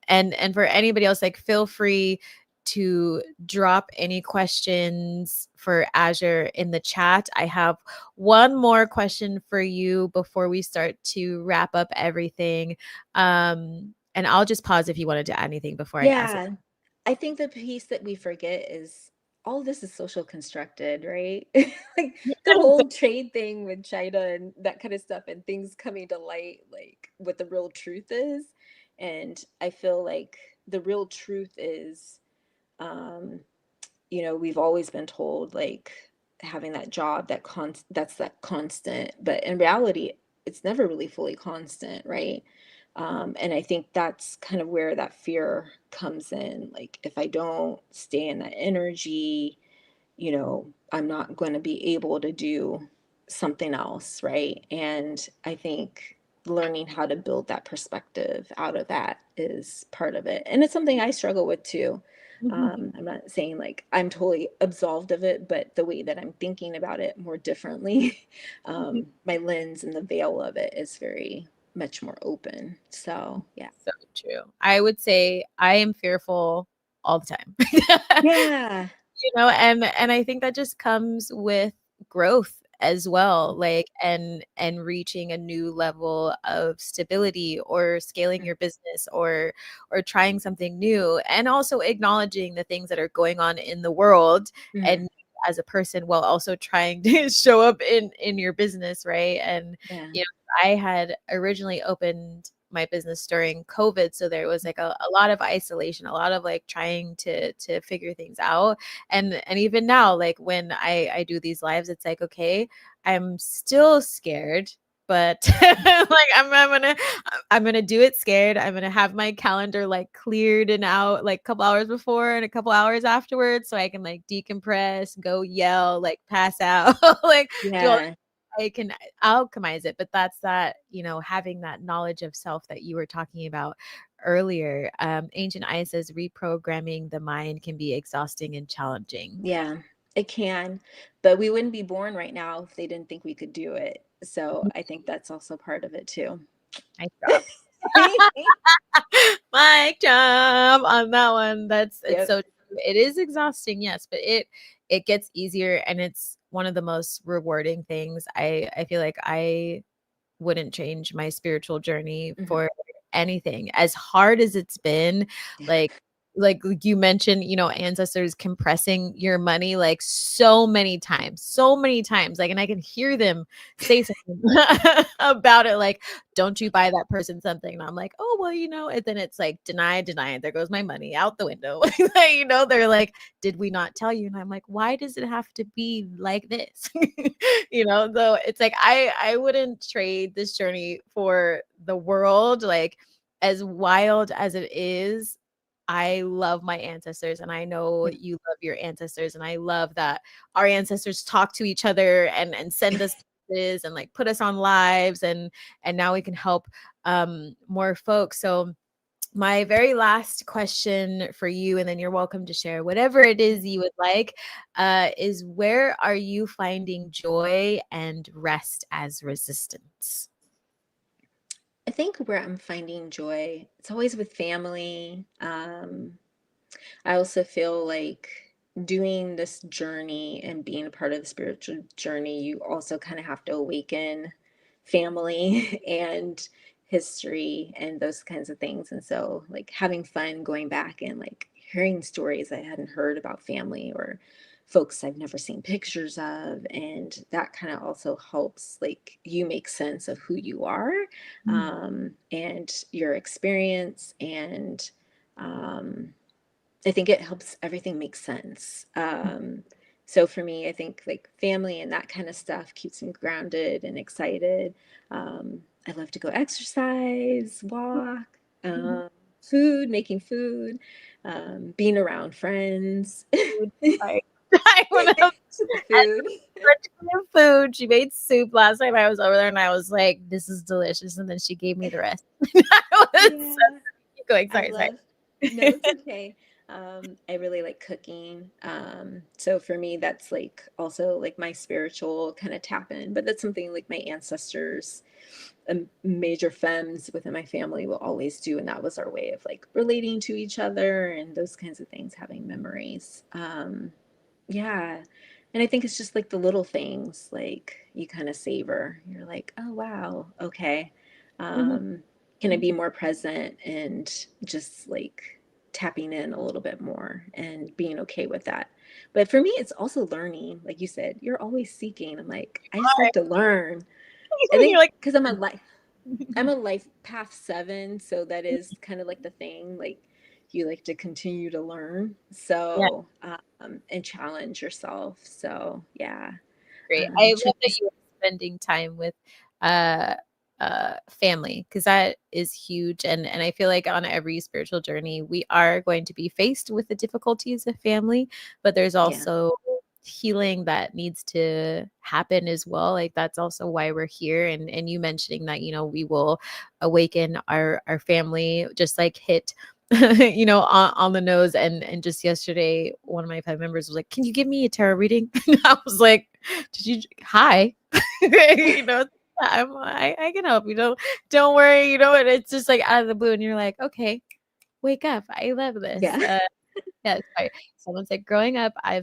A: for anybody else, like, feel free to drop any questions for Azure in the chat. I have one more question for you before we start to wrap up everything. And I'll just pause if you wanted to add anything before I ask it.
B: Yeah. I think the piece that we forget is all this is social constructed, right? Like the whole trade thing with China and that kind of stuff, and things coming to light, like what the real truth is. And I feel like the real truth is, um, we've always been told like having that job that's that constant, but in reality, it's never really fully constant, right? And I think that's kind of where that fear comes in. Like if I don't stay in that energy, I'm not going to be able to do something else, right? And I think learning how to build that perspective out of that is part of it. And it's something I struggle with too. I'm not saying like I'm totally absolved of it, but the way that I'm thinking about it more differently, my lens and the veil of it is very much more open. So, yeah.
A: So true. I would say I am fearful all the time.
B: Yeah.
A: And I think that just comes with growth as well, like, and reaching a new level of stability, or scaling your business, or trying something new, and also acknowledging the things that are going on in the world,
B: Mhm.
A: and as a person, while also trying to show up in your business, right? And
B: Yeah.
A: you know I had originally opened my business during COVID, so there was like a lot of isolation, a lot of like trying to figure things out. And even now, like when I do these lives, it's like, okay, I'm still scared, but like I'm gonna do it scared. I'm gonna have my calendar like cleared and out like a couple hours before and a couple hours afterwards, so I can like decompress, go yell, like pass out, like do all.
B: Yeah.
A: I can alchemize it, but that's that, having that knowledge of self that you were talking about earlier. Ancient Aya says reprogramming the mind can be exhausting and challenging.
B: Yeah, it can, but we wouldn't be born right now if they didn't think we could do it. So I think that's also part of it too.
A: Nice job. Mic drop on that one. It's
B: Yep.
A: so true. It is exhausting, yes, but it gets easier and it's one of the most rewarding things. I feel like I wouldn't change my spiritual journey
B: Mhm.
A: for anything. As hard as it's been,
B: Yeah.
A: like like you mentioned, ancestors compressing your money like so many times. Like, and I can hear them say something about it, like, don't you buy that person something. And I'm like, oh, well, and then it's like, deny. There goes my money out the window. They're like, did we not tell you? And I'm like, why does it have to be like this? Though it's like I wouldn't trade this journey for the world. Like, as wild as it is, I love my ancestors and I know
B: Mm.
A: you love your ancestors, and I love that our ancestors talk to each other and send us messages and like put us on lives, and now we can help more folks. So my very last question for you, and then you're welcome to share whatever it is you would like, is where are you finding joy and rest as resistance?
B: I think where I'm finding joy, it's always with family. I also feel like doing this journey and being a part of the spiritual journey, you also kind of have to awaken family and history and those kinds of things. And so, like, having fun going back and like hearing stories I hadn't heard about family or folks I've never seen pictures of. And that kind of also helps, like, you make sense of who you are,
A: Mm,
B: and your experience. And, um, I think it helps everything make sense. So for me, I think like family and that kind of stuff keeps me grounded and excited. I love to go exercise, walk,
A: mhm.
B: food, making food, being around friends.
A: Food. I want to
B: The food.
A: food. She made soup last time I was over there, and I was like, "This is delicious." And then she gave me the rest. I was
B: Yeah.
A: keep going.
B: I
A: Sorry, sorry.
B: love, no, it's okay. I really like cooking. So for me, that's like also like my spiritual kind of tap in, but that's something like my ancestors, major femmes within my family will always do. And that was our way of like relating to each other and those kinds of things, having memories. Yeah. And I think it's just like the little things like you kind of savor. You're like, oh, wow. Okay.
A: Mhm.
B: Um, can I be more present and just like tapping in a little bit more and being okay with that? But for me, it's also learning. Like you said, you're always seeking. I'm like, I just love to learn. I
A: You're
B: think
A: like,
B: because I'm a life path 7, so that is kind of like the thing. Like you like to continue to learn,
A: yeah,
B: so and challenge yourself. So yeah,
A: great. I love that
B: choose.
A: you are spending time with uh family, because that is huge, and I feel like on every spiritual journey we are going to be faced with the difficulties of family, but there's
B: Yeah,
A: also healing that needs to happen as well. Like, that's also why we're here, and you mentioning that we will awaken our family, just like hit on the nose. And just yesterday one of my family members was like, can you give me a tarot reading? And I was like, did you hi? you know I can help you, don't worry, and it's just like out of the blue, and you're like, okay, wake up, I love this.
B: yeah,
A: Yeah, sorry. Someone said, growing up, I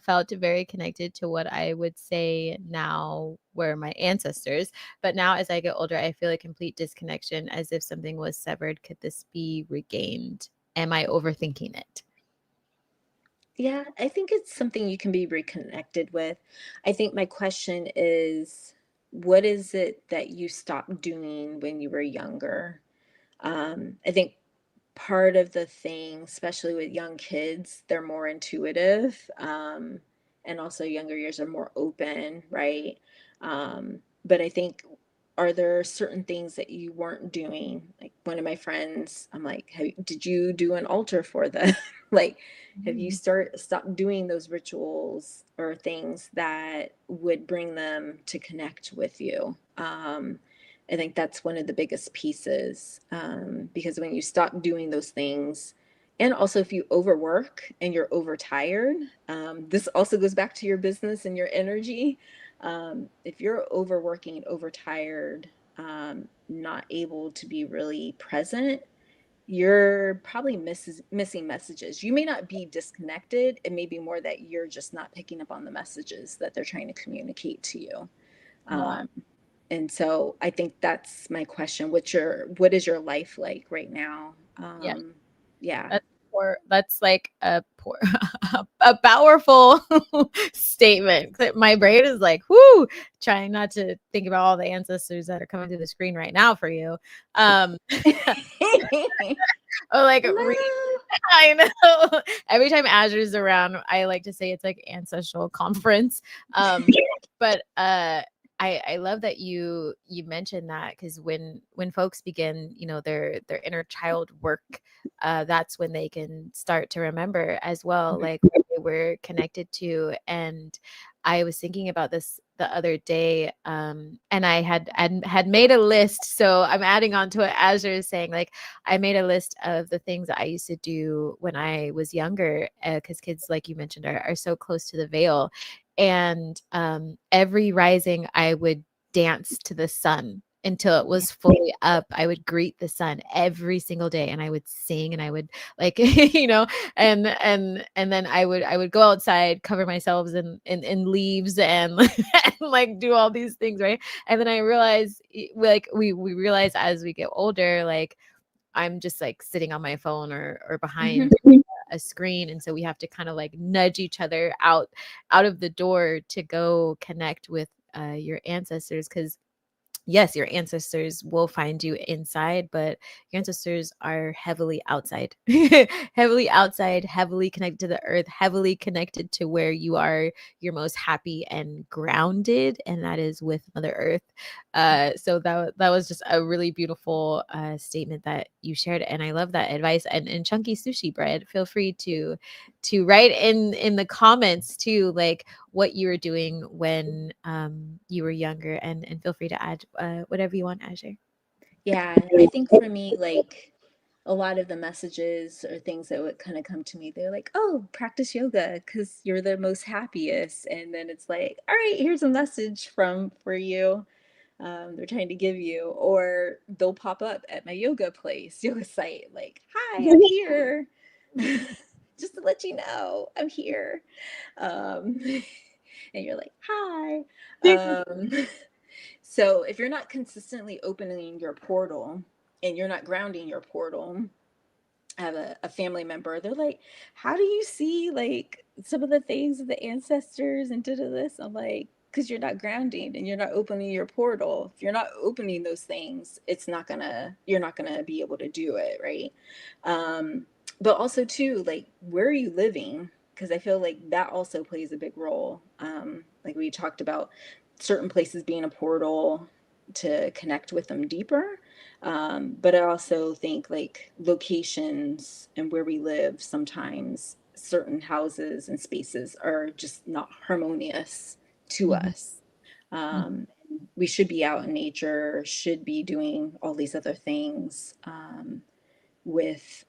A: felt very connected to what I would say now were my ancestors. But now, as I get older, I feel a complete disconnection, as if something was severed. Could this be regained? Am I overthinking it?
B: yeah. I think it's something you can be reconnected with. I think my question is, what is it that you stopped doing when you were younger? I think part of the thing, especially with young kids, they're more intuitive, and also younger years are more open, right? But I think, are there certain things that you weren't doing? Like one of my friends, I'm like, did you do an altar for them? Like, have you
A: Mm.
B: stopped doing those rituals or things that would bring them to connect with you? I think that's one of the biggest pieces, because when you stop doing those things, and also if you overwork and you're overtired, this also goes back to your business and your energy. If you're overworking and overtired, not able to be really present, you're probably missing messages. You may not be disconnected. It may be more that you're just not picking up on the messages that they're trying to communicate to you.
A: Yeah.
B: Um, and so I think that's my question. What is your life like right now?
A: Yeah.
B: Yeah.
A: That's like a poor, a powerful statement. My brain is like, whoo, trying not to think about all the ancestors that are coming to the screen right now for you. Or like
B: Hello.
A: I know. Every time Azure's around, I like to say it's like ancestral conference. But I love that you mentioned that, because when folks begin, their inner child work, that's when they can start to remember as well, like what they were connected to. And I was thinking about this the other day, and I had made a list. So I'm adding on to what Azure is saying. Like, I made a list of the things that I used to do when I was younger, because kids, like you mentioned, are so close to the veil. And every rising, I would dance to the sun until it was fully up. I would greet the sun every single day, and I would sing, and I would like, and then I would go outside, cover myself in leaves, and, and like do all these things, right? And then I realized, like we realize as we get older, like I'm just like sitting on my phone or behind a screen, and so we have to kind of like nudge each other out of the door to go connect with your ancestors, because yes, your ancestors will find you inside, but your ancestors are heavily outside, heavily outside, heavily connected to the earth, heavily connected to where you are your most happy and grounded, and that is with Mother Earth. So that was just a really beautiful statement that you shared, and I love that advice. And Chunky Sushi Bread, feel free to write in the comments too, like what you were doing when you were younger, and feel free to add whatever you want, Azure.
B: Yeah, I think for me, like a lot of the messages or things that would kind of come to me, they're like, oh, practice yoga because you're the most happiest. And then it's like, all right, here's a message from for you. They're trying to give you, or they'll pop up at my yoga place, yoga site, like, hi, I'm here. Just to let you know, I'm here. Um, and you're like, hi. Um, so if you're not consistently opening your portal and you're not grounding your portal, I have a family member. They're like, "How do you see like some of the things of the ancestors and did this?" I'm like, "Because you're not grounding and you're not opening your portal. If you're not opening those things, you're not gonna be able to do it, right?" Um, but also too, like, where are you living? Because I feel like that also plays a big role. Like we talked about certain places being a portal to connect with them deeper, but I also think like locations and where we live, sometimes certain houses and spaces are just not harmonious to
A: Mhm.
B: us. We should be out in nature, should be doing all these other things, with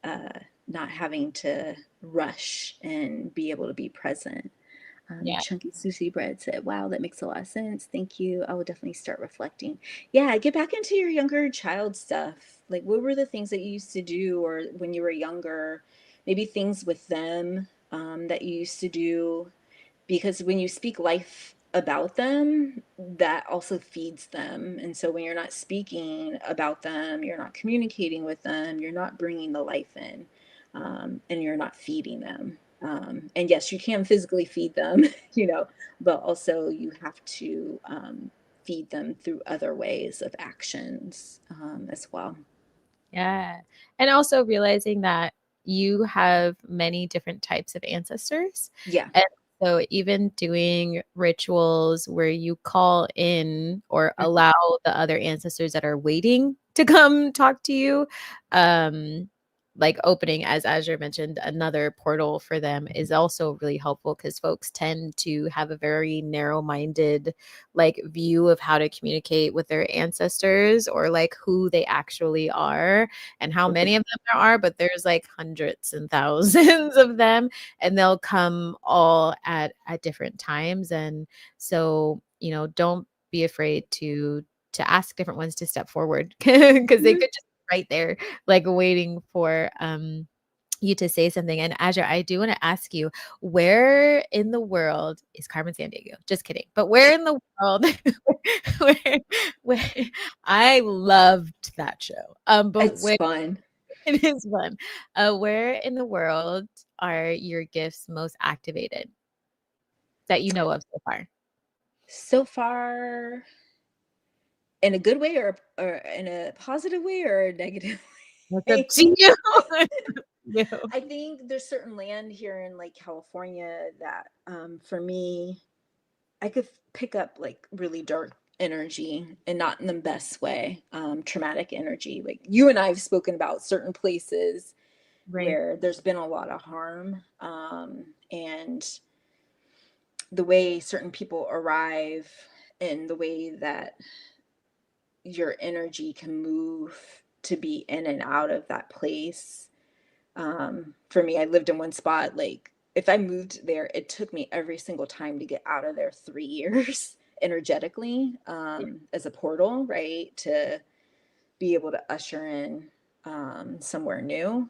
B: not having to rush and be able to be present.
A: Yeah.
B: Chunky Sushi Bread said, wow, that makes a lot of sense. Thank you. I will definitely start reflecting. Yeah, get back into your younger child stuff. Like, what were the things that you used to do, or when you were younger? Maybe things with them that you used to do, because when you speak life about them, that also feeds them. And so when you're not speaking about them, you're not communicating with them, you're not bringing the life in, and you're not feeding them. And yes, you can physically feed them, but also you have to feed them through other ways of actions, as well.
A: Yeah. And also realizing that you have many different types of ancestors.
B: Yeah.
A: And so even doing rituals where you call in or allow the other ancestors that are waiting to come talk to you, um, like opening, as Azure mentioned, another portal for them is also really helpful, because folks tend to have a very narrow-minded like view of how to communicate with their ancestors, or like who they actually are and how many of them there are, but there's like hundreds and thousands of them, and they'll come all at different times. And so, don't be afraid to ask different ones to step forward because they
B: Mhm.
A: could just be right there, like waiting for you to say something. And Azure, I do want to ask you, where in the world is Carmen Sandiego? Just kidding. But where in the world where, where I loved that show. But
B: It's
A: where
B: fun.
A: it is fun. Where in the world are your gifts most activated that you know of so far?
B: So far, in a good way or in a positive way or a negative
A: What's up
B: way?
A: to you? You.
B: I think there's certain land here in like California that for me I could pick up like really dark energy and not in the best way, traumatic energy. Like you and I have spoken about certain places
A: Right.
B: where there's been a lot of harm, and the way certain people arrive and the way that your energy can move to be in and out of that place. For me, I lived in one spot. Like if I moved there, it took me every single time to get out of there 3 years energetically, as a portal, right? To be able to usher in somewhere new.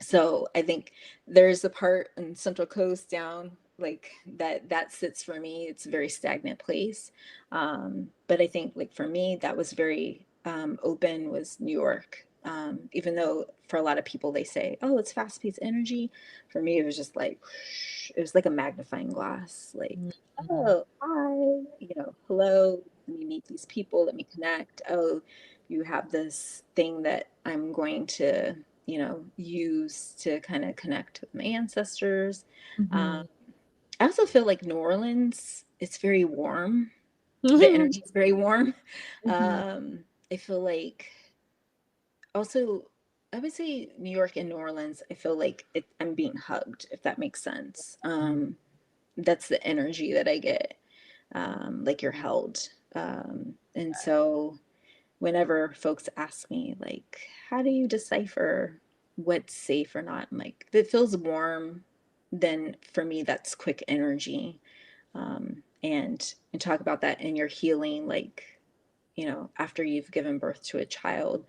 B: So I think there's a part in Central Coast down like that sits for me. It's a very stagnant place. But I think like for me, that was very open was New York. Even though for a lot of people they say, oh, it's fast paced energy. For me, it was just like it was like a magnifying glass. Like,
A: Mhm.
B: oh, hi, hello. Let me meet these people. Let me connect. Oh, you have this thing that I'm going to use to kind of connect with my ancestors. Um,
A: Mhm.
B: I also feel like New Orleans, it's very warm. The energy is very warm.
A: Mhm.
B: I feel like also, I would say New York and New Orleans, I feel like I'm being hugged, if that makes sense. That's the energy that I get, like you're held. And so whenever folks ask me like how do you decipher what's safe or not, I'm like if it feels warm, then for me that's quick energy. And talk about that in your healing, like after you've given birth to a child,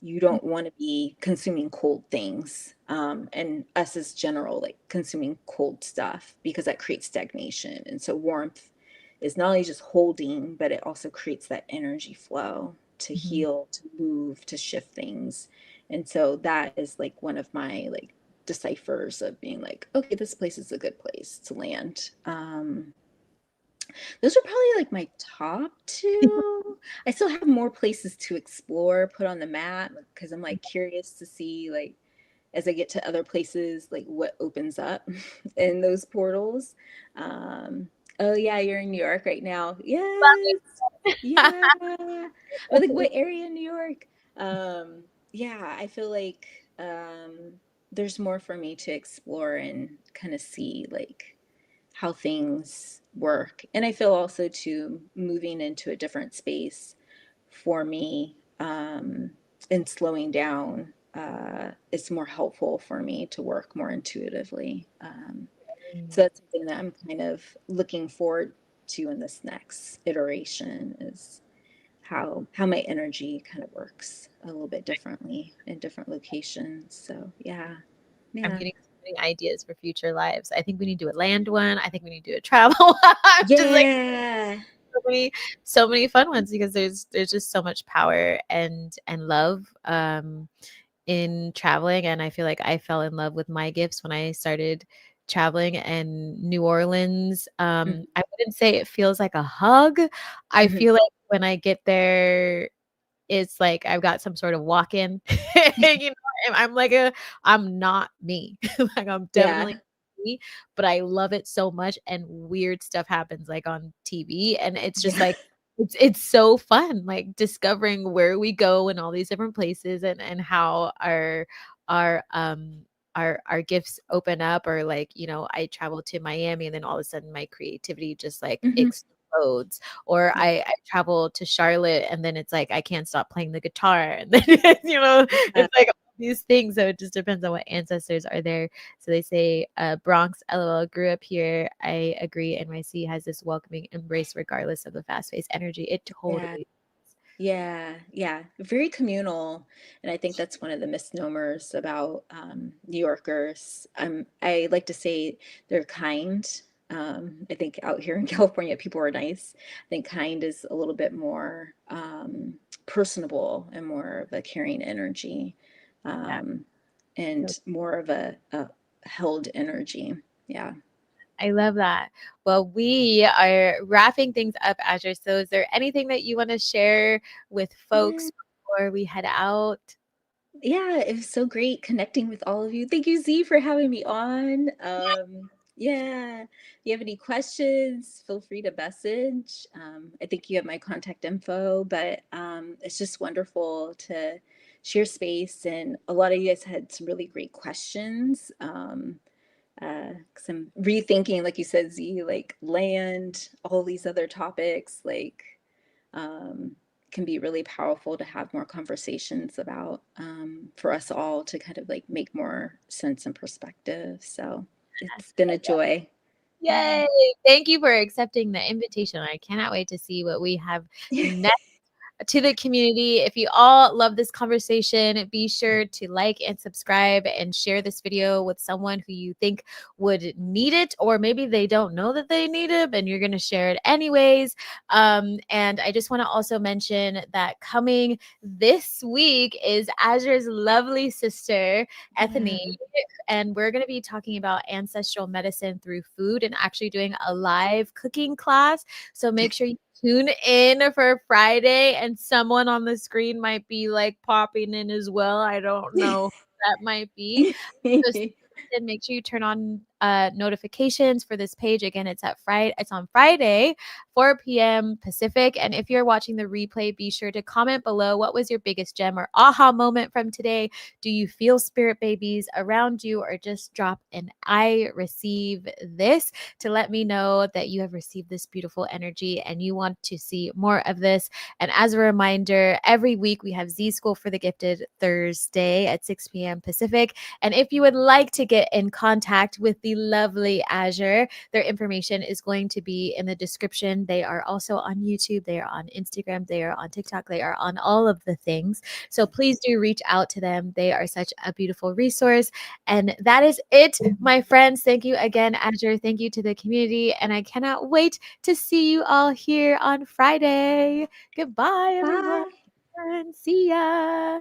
B: you don't want to be consuming cold things, and us as general like consuming cold stuff because that creates stagnation. And so warmth is not only just holding, but it also creates that energy flow to
A: Mhm.
B: heal, to move, to shift things. And so that is like one of my like deciphers of being like, okay, this place is a good place to land. Those are probably like my top two. I still have more places to explore, put on the map, because I'm like curious to see like as I get to other places, like what opens up in those portals. Um, oh yeah, you're in New York right now. Yes. Yeah. Or like what area in New York? Yeah, I feel like there's more for me to explore and kind of see like how things work. And I feel also too moving into a different space for me, and slowing down, it's more helpful for me to work more intuitively. So that's something that I'm kind of looking forward to in this next iteration is how my energy kind of works a little bit differently in different locations. So yeah,
A: I'm
B: yeah,
A: getting so many ideas for future lives. I think we need to do a land one. I think we need to do a travel one. I'm just like
B: yeah.
A: so many fun ones because there's just so much power and love in traveling. And I feel like I fell in love with my gifts when I started traveling. And New Orleans,
B: Mhm,
A: I wouldn't say it feels like a hug. I
B: mhm.
A: feel like when I get there, it's like I've got some sort of walk-in, you know, and I'm not me. Like, I'm
B: Yeah,
A: definitely me, but I love it so much, and weird stuff happens, like, on TV, and it's just
B: yeah.
A: like it's so fun, like, discovering where we go in all these different places and how our, our gifts open up, or, like, I traveled to Miami, and then all of a sudden my creativity just, like,
B: Mhm.
A: explodes. Or
B: Yeah,
A: I travel to Charlotte, and then it's like I can't stop playing the guitar, and then,
B: yeah.
A: it's like these things. So it just depends on what ancestors are there. So they say, Bronx, LOL, grew up here. I agree. NYC has this welcoming embrace regardless of the fast-paced energy. It
B: Yeah.
A: totally.
B: Yeah, yeah, very communal, and I think that's one of the misnomers about New Yorkers. I like to say they're kind. I think out here in California, people are nice. I think kind is a little bit more personable and more of a caring energy,
A: Yeah.
B: um, and more of a held energy. Yeah.
A: I love that. Well, we are wrapping things up, Azure. So is there anything that you want to share with
B: Yeah.
A: folks before we head out?
B: Yeah, it was so great connecting with all of you. Thank you, Z, for having me on. Yeah, if you have any questions, feel free to message. I think you have my contact info, but it's just wonderful to share space. And a lot of you guys had some really great questions. 'Cause I'm rethinking, like you said, Z, like land, all these other topics, like um, can be really powerful to have more conversations about for us all to kind of like make more sense and perspective. So
A: Yes,
B: it's been
A: I
B: a
A: love.
B: joy. Yeah.
A: Yay! Thank you for accepting the invitation. I cannot wait to see what we have next to the community. If you all love this conversation, be sure to like and subscribe and share this video with someone who you think would need it, or maybe they don't know that they need it, and you're going to share it anyways. And I just want to also mention that coming this week is Azure's lovely sister, Ethany,
B: Yeah.
A: and we're going to be talking about ancestral medicine through food and actually doing a live cooking class. So make sure you tune in for Friday, and someone on the screen might be like popping in as well. I don't know who that might be. Just and make sure you turn on notifications for this page. Again, it's at Friday. It's on Friday, 4 p.m. Pacific. And if you're watching the replay, be sure to comment below what was your biggest gem or aha moment from today. Do you feel spirit babies around you, or just drop an I receive this to let me know that you have received this beautiful energy and you want to see more of this. And as a reminder, every week we have Z School for the Gifted Thursday at 6 p.m. Pacific. And if you would like to get in contact with the lovely Azure, their information is going to be in the description. They are also on YouTube, they are on Instagram, they are on TikTok, they are on all of the things. So please do reach out to them. They are such a beautiful resource. And that is it, my friends. Thank you again, Azure. Thank you to the community. And I cannot wait to see you all here on Friday. Goodbye, everyone.
B: Bye.
A: See ya.